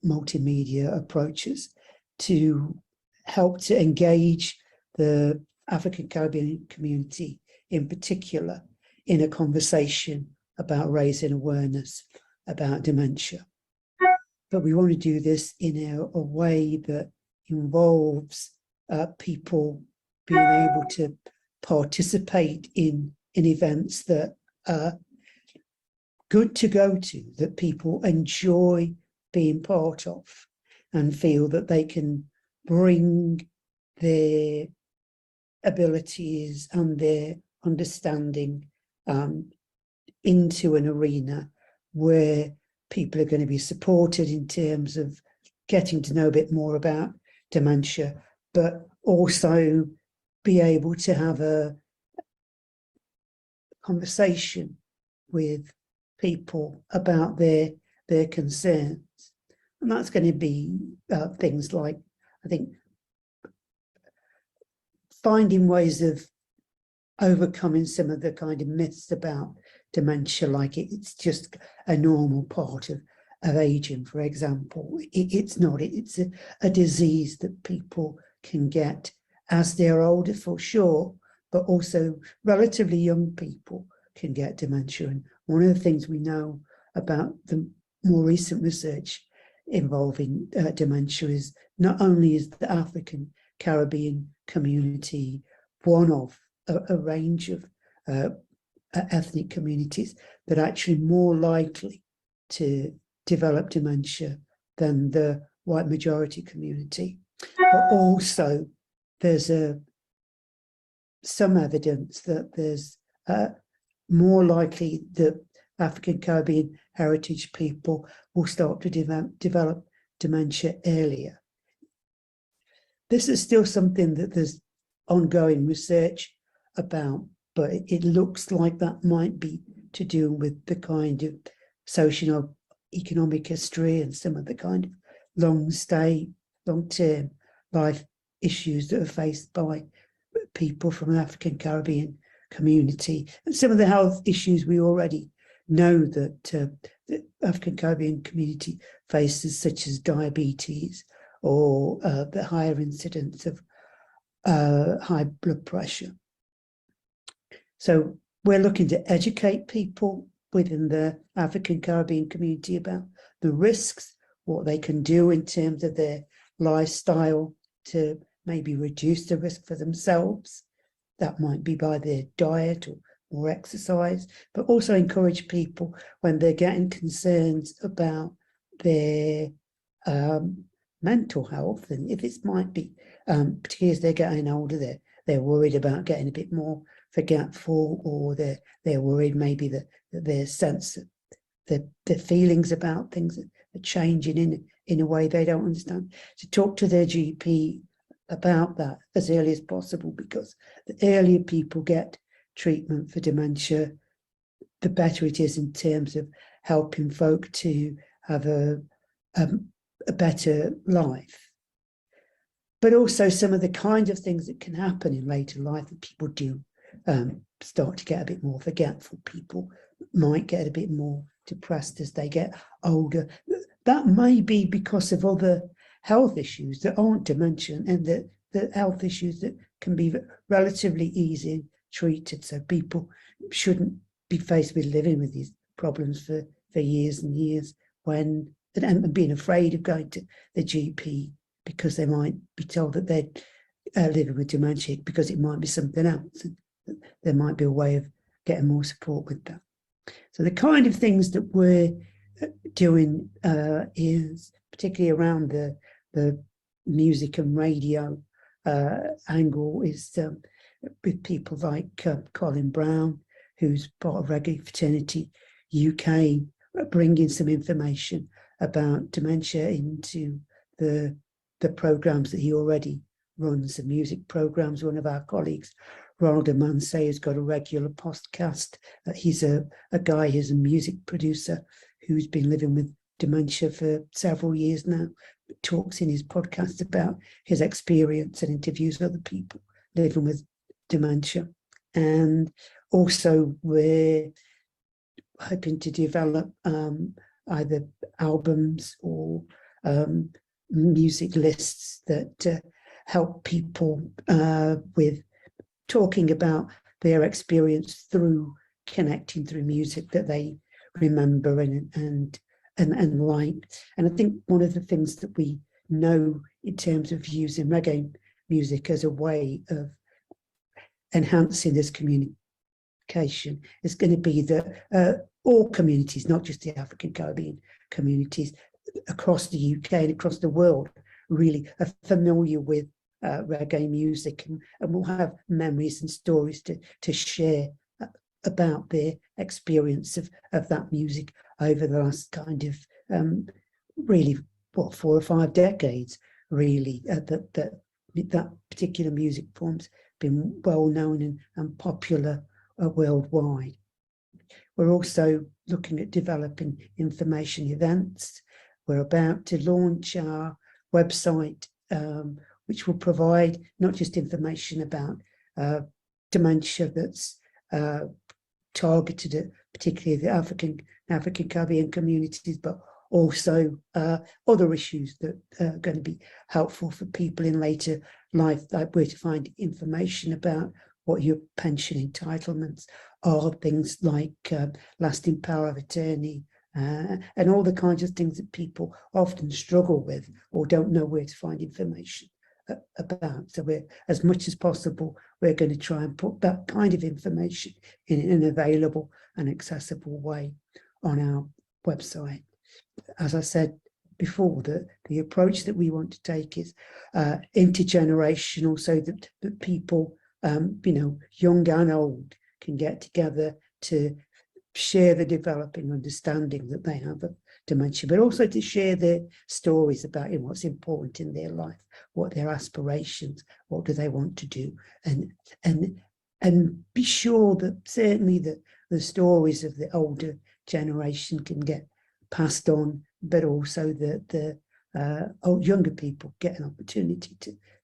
multimedia approaches to help to engage the African Caribbean community in particular in a conversation about raising awareness about dementia. But we want to do this in a way that involves people being able to participate in events that are good to go to, that people enjoy being part of and feel that they can bring their abilities and their understanding into an arena where people are going to be supported in terms of getting to know a bit more about dementia, but also be able to have a conversation with people about their concerns. And that's going to be things like, I think, finding ways of overcoming some of the kind of myths about dementia, like it's just a normal part of aging, for example. It's not. It's a disease that people can get as they're older, for sure, but also relatively young people can get dementia. And one of the things we know about the more recent research involving dementia is not only is the African Caribbean community one of a range of ethnic communities that are actually more likely to develop dementia than the white majority community, but also there's some evidence that there's more likely that African Caribbean heritage people will start to develop dementia earlier. This is still something that there's ongoing research about, but it looks like that might be to do with the kind of socio-economic history and some of the kind of long-term life issues that are faced by people from the African Caribbean community, and some of the health issues we already know that the African Caribbean community faces, such as diabetes or the higher incidence of high blood pressure. So we're looking to educate people within the African Caribbean community about the risks, what they can do in terms of their lifestyle to maybe reduce the risk for themselves. That might be by their diet or exercise, but also encourage people when they're getting concerns about their mental health, and if it might be, particularly as they're getting older, they're worried about getting a bit more forgetful, or they're worried maybe that their sense of their feelings about things are changing in a way they don't understand. To talk to their GP about that as early as possible, because the earlier people get treatment for dementia, the better it is in terms of helping folk to have a better life. But also some of the kind of things that can happen in later life that people do start to get a bit more forgetful. People might get a bit more depressed as they get older. That may be because of other health issues that aren't dementia, and the health issues that can be relatively easy treated. So people shouldn't be faced with living with these problems for years and years, and being afraid of going to the GP because they might be told that they're living with dementia, because it might be something else. And there might be a way of getting more support with that. So the kind of things that we're doing is particularly around the music and radio angle is with people like Colin Brown, who's part of Reggae Fraternity UK, bringing some information about dementia into the programs that he already runs, the music programs. One of our colleagues, Ronald Amansay, has got a regular podcast. He's a guy, he's a music producer who's been living with dementia for several years now, talks in his podcast about his experience and interviews other people living with dementia. And also we're hoping to develop either albums or music lists that help people with talking about their experience through connecting through music that they remember and like. And I think one of the things that we know in terms of using reggae music as a way of enhancing this communication is going to be that all communities, not just the African Caribbean communities, across the UK and across the world, really are familiar with reggae music, and will have memories and stories to share about their experience of that music over the last kind of really 4 or 5 decades, really, that particular music form's been well known and popular worldwide. We're also looking at developing information events. We're about to launch our website, which will provide not just information about dementia that's targeted at particularly the African Caribbean communities, but also other issues that are going to be helpful for people in later life, like where to find information about what your pension entitlements are, things like lasting power of attorney, and all the kinds of things that people often struggle with or don't know where to find information about. So we're, as much as possible, we're going to try and put that kind of information in an available and accessible way on our website. As I said before, the approach that we want to take is intergenerational, so that people, young and old, can get together to share the developing understanding that they have of dementia, but also to share their stories about what's important in their life, what their aspirations, what do they want to do, and be sure that certainly the stories of the older generation can get passed on, but also that the younger people get an opportunity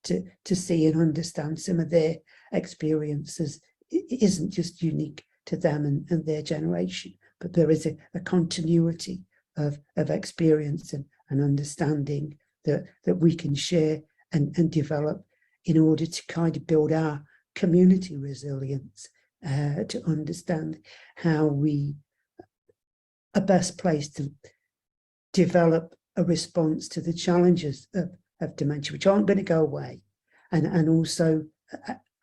to see and understand some of their experiences. It isn't just unique to them and their generation, but there is a continuity of experience and understanding that we can share and develop in order to kind of build our community resilience, to understand how we are best placed to develop a response to the challenges of dementia, which aren't going to go away. And also,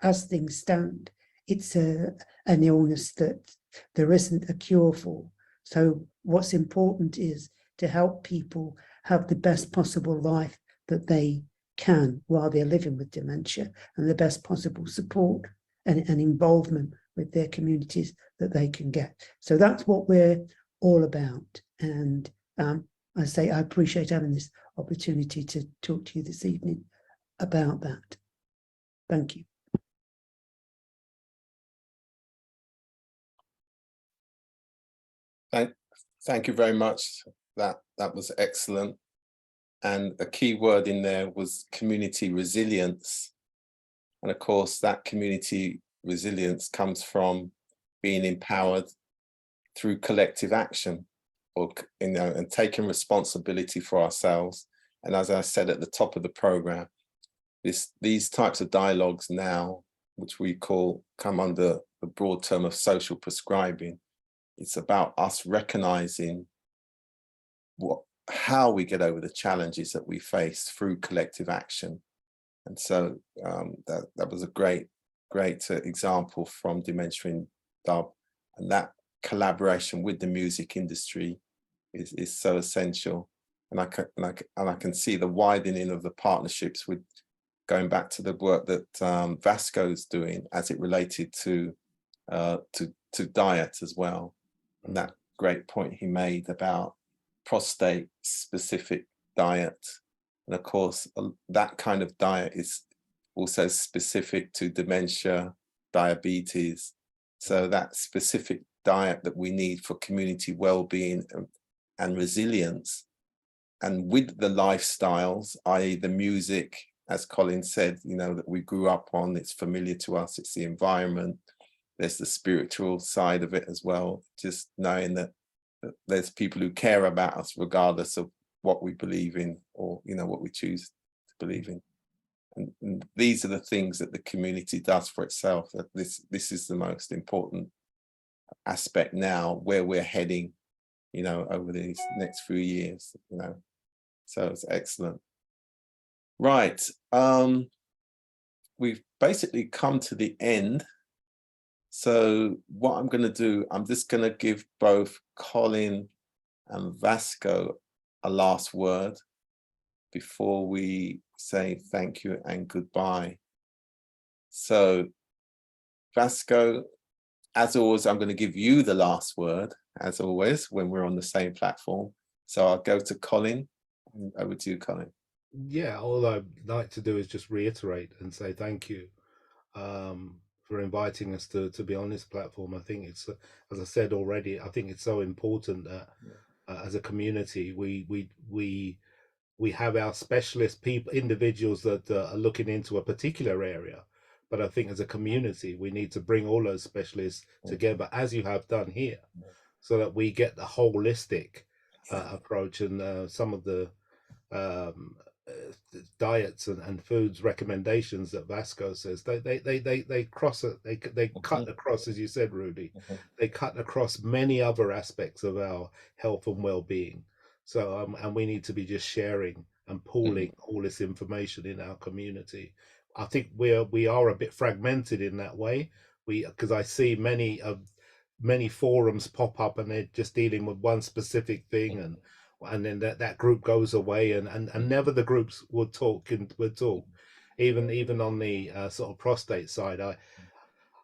as things stand, it's an illness that there isn't a cure for. So what's important is to help people have the best possible life that they can while they're living with dementia, and the best possible support and involvement with their communities that they can get. So that's what we're all about. And I say I appreciate having this opportunity to talk to you this evening about that. Thank you. Thank you very much. That was excellent. And a key word in there was community resilience. And of course, that community resilience comes from being empowered through collective action, or, you know, and taking responsibility for ourselves. And as I said at the top of the program, these types of dialogues now, which we come under the broad term of social prescribing, it's about us recognizing how we get over the challenges that we face through collective action. And so that was a great example from Dementia in Dub, and that collaboration with the music industry is so essential. And I can see the widening of the partnerships with, going back to the work that Vasco's doing as it related to diet as well. And that great point he made about prostate specific diet. And of course, that kind of diet is also specific to dementia, diabetes. So that specific diet that we need for community well-being and resilience, and with the lifestyles, i.e. the music, as Colin said, you know, that we grew up on, it's familiar to us, it's the environment, there's the spiritual side of it as well, just knowing that there's people who care about us regardless of what we believe in, or, you know, what we choose to believe in. And these are the things that the community does for itself. That this is the most important aspect now, where we're heading, you know, over these next few years, you know. So it's excellent. Right. We've basically come to the end. So what I'm going to do, I'm just going to give both Colin and Vasco a last word before we say thank you and goodbye. So Vasco, as always, I'm going to give you the last word, as always, when we're on the same platform. So I'll go to Colin. Over to you, Colin. Yeah, all I'd like to do is just reiterate and say thank you for inviting us to be on this platform. I think it's, as I said already, I think it's so important that as a community, we have our specialist people, individuals that are looking into a particular area. But I think as a community, we need to bring all those specialists together, as you have done here, so that we get the holistic approach. And some of the diets and foods recommendations that Vasco says, they cross it, they cut across, as you said, Rudy, they cut across many other aspects of our health and well-being. So and we need to be just sharing and pooling all this information in our community. I think we are a bit fragmented in that way. Because I see many forums pop up and they're just dealing with one specific thing, and then that group goes away, and never the groups would talk. Even on the sort of prostate side,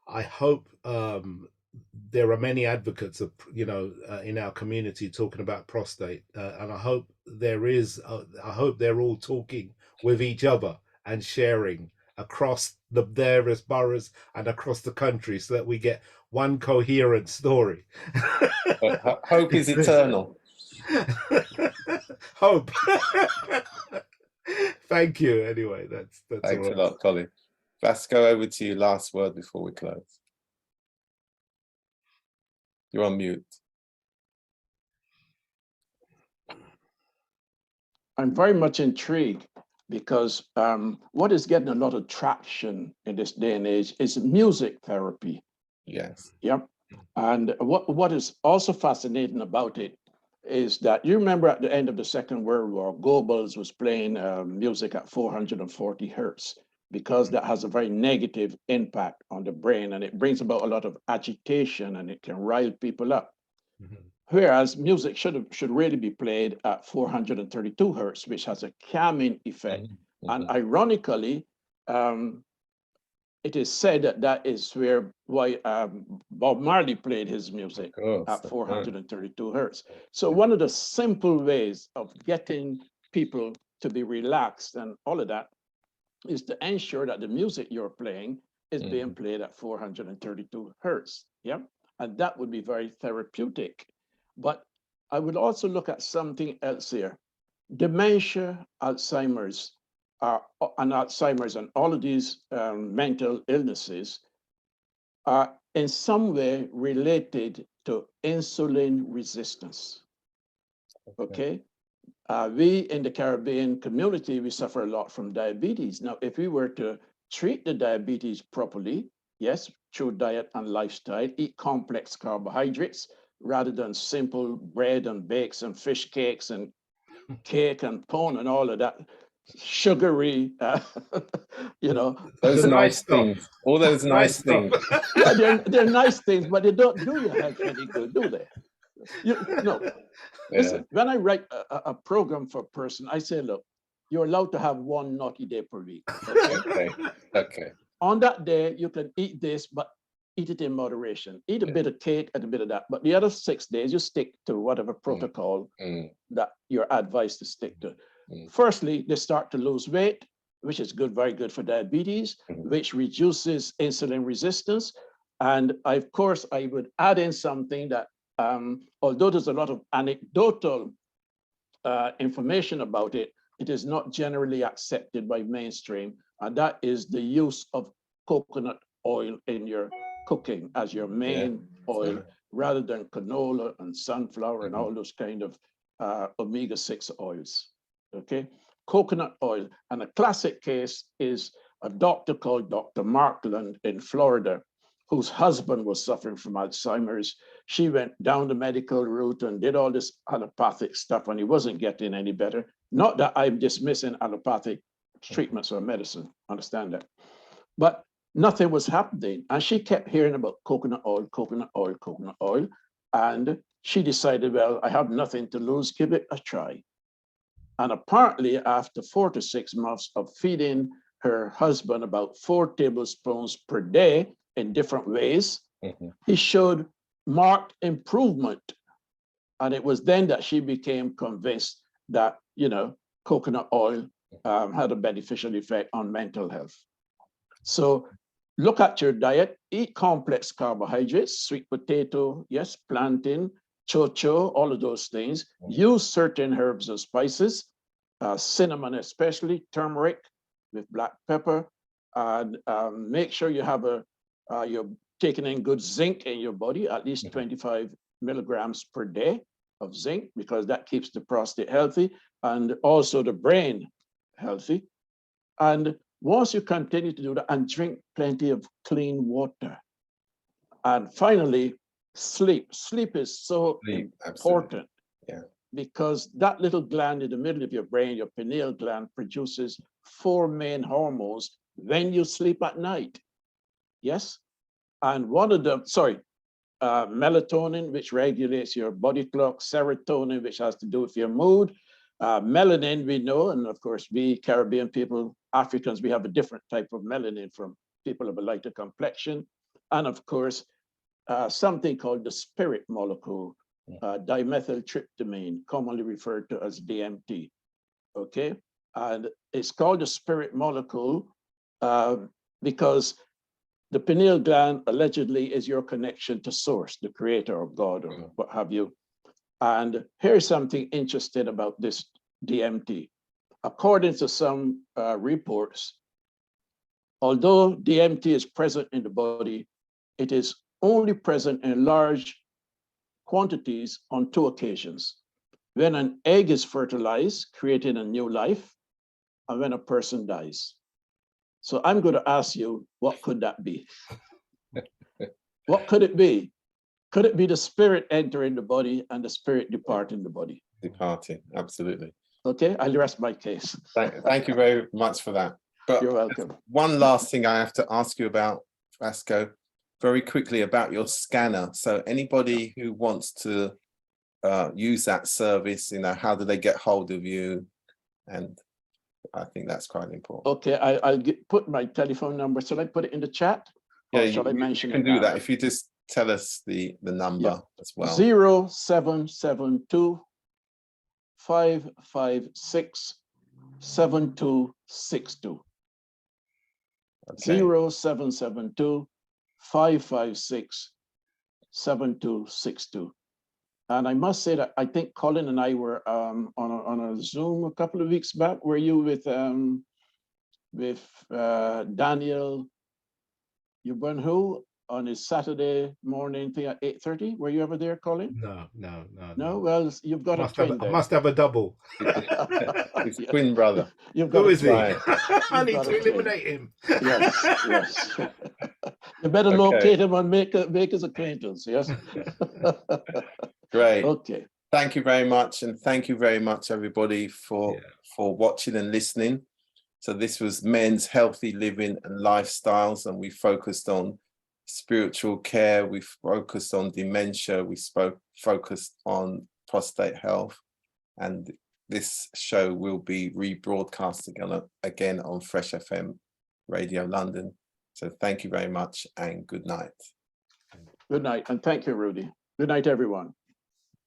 I hope there are many advocates of, you know, in our community talking about prostate, and I hope I hope they're all talking with each other and sharing across the various boroughs and across the country, so that we get one coherent story. Hope is eternal. Hope. Thank you. Anyway, that's Thanks all a lot, Colin. Vasco, over to you. Last word before we close. You're on mute. I'm very much intrigued because what is getting a lot of traction in this day and age is music therapy. Yes. Yep. And what is also fascinating about it is that, you remember at the end of the Second World War, Goebbels was playing music at 440 hertz, because that has a very negative impact on the brain, and it brings about a lot of agitation, and it can rile people up. Whereas music should really be played at 432 hertz, which has a calming effect. And ironically, it is said that is why Bob Marley played his music at 432 hertz. So one of the simple ways of getting people to be relaxed and all of that is to ensure that the music you're playing is being played at 432 hertz. Yeah, and that would be very therapeutic. But I would also look at something else here. Dementia, Alzheimer's, and all of these mental illnesses are in some way related to insulin resistance. Okay. We in the Caribbean community, we suffer a lot from diabetes. Now, if we were to treat the diabetes properly, yes, through diet and lifestyle, eat complex carbohydrates rather than simple bread and bakes and fish cakes and cake and pone and all of that sugary, you know. Those The nice stuff. things, all those nice stuff. things. Yeah, they're nice things, but they don't do your health any good, do they? No. Yeah. Listen, when I write a program for a person, I say, look, you're allowed to have one naughty day per week. Okay. Okay. Okay. On that day, you can eat this, but eat it in moderation. Eat a bit of cake and a bit of that. But the other 6 days, you stick to whatever protocol that you're advised to stick to. Firstly, they start to lose weight, which is good, very good for diabetes, which reduces insulin resistance. And of course, I would add in something that although there's a lot of anecdotal information about it, it is not generally accepted by mainstream, and that is the use of coconut oil in your cooking as your main oil, rather than canola and sunflower and all those kind of omega-6 oils. Okay, coconut oil. And a classic case is a doctor called Dr. Markland in Florida, whose husband was suffering from Alzheimer's. She went down the medical route and did all this allopathic stuff, and he wasn't getting any better. Not that I'm dismissing allopathic treatments or medicine, understand that. But nothing was happening. And she kept hearing about coconut oil, coconut oil, coconut oil. And she decided, well, I have nothing to lose, give it a try. And apparently after 4 to 6 months of feeding her husband about 4 tablespoons per day in different ways, he showed marked improvement. And it was then that she became convinced that, you know, coconut oil had a beneficial effect on mental health. So look at your diet, eat complex carbohydrates, sweet potato, yes, plantain, chocho, all of those things. Use certain herbs and spices, cinnamon especially, turmeric with black pepper, and make sure you have you're taking in good zinc in your body, at least 25 milligrams per day of zinc, because that keeps the prostate healthy and also the brain healthy. And once you continue to do that, and drink plenty of clean water. And finally, sleep. Sleep is so important. Yeah. Because that little gland in the middle of your brain, your pineal gland, produces 4 main hormones when you sleep at night. Yes? And one of them, melatonin, which regulates your body clock, serotonin, which has to do with your mood, melanin, we know, and of course, we Caribbean people, Africans, we have a different type of melanin from people of a lighter complexion. And of course, something called the spirit molecule, dimethyltryptamine, commonly referred to as DMT, okay? And it's called the spirit molecule because the pineal gland allegedly is your connection to source, the creator of God or what have you. And here's something interesting about this DMT. According to some reports, although DMT is present in the body, it is only present in large quantities on 2 occasions. When an egg is fertilized, creating a new life, and when a person dies. So I'm going to ask you, what could that be? What could it be? Could it be the spirit entering the body and the spirit departing the body? Departing, absolutely. Okay, I'll rest my case. Thank you very much for that. But you're welcome. One last thing I have to ask you about, Vasco, very quickly about your scanner. So anybody who wants to use that service, you know, how do they get hold of you? And I think that's quite important. Okay, I'll put my telephone number. Shall I put it in the chat? Yeah, shall I mention you can it do now? that if you just tell us the number as well. 0772 556 7262. Okay. 0772 556 7262. And I must say that I think Colin and I were on a Zoom a couple of weeks back. Were you with Daniel Yubanhu on his Saturday morning thing at 8:30? Were you ever there, Colin? No. No? Well, you've got a twin I there. must have a double. His twin brother. You've got Who a is he? twin. I need got to a twin. eliminate him. Yes, yes. You better Okay. locate him and make his acquaintance, yes? Great. Okay. Thank you very much. And thank you very much, everybody, for watching and listening. So this was Men's Healthy Living and Lifestyles, and we focused on spiritual care. We focused on dementia. We focused on prostate health. And this show will be rebroadcast again on Fresh FM Radio London. So thank you very much and good night. Good night. And thank you, Rudy. Good night, everyone.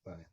Bye.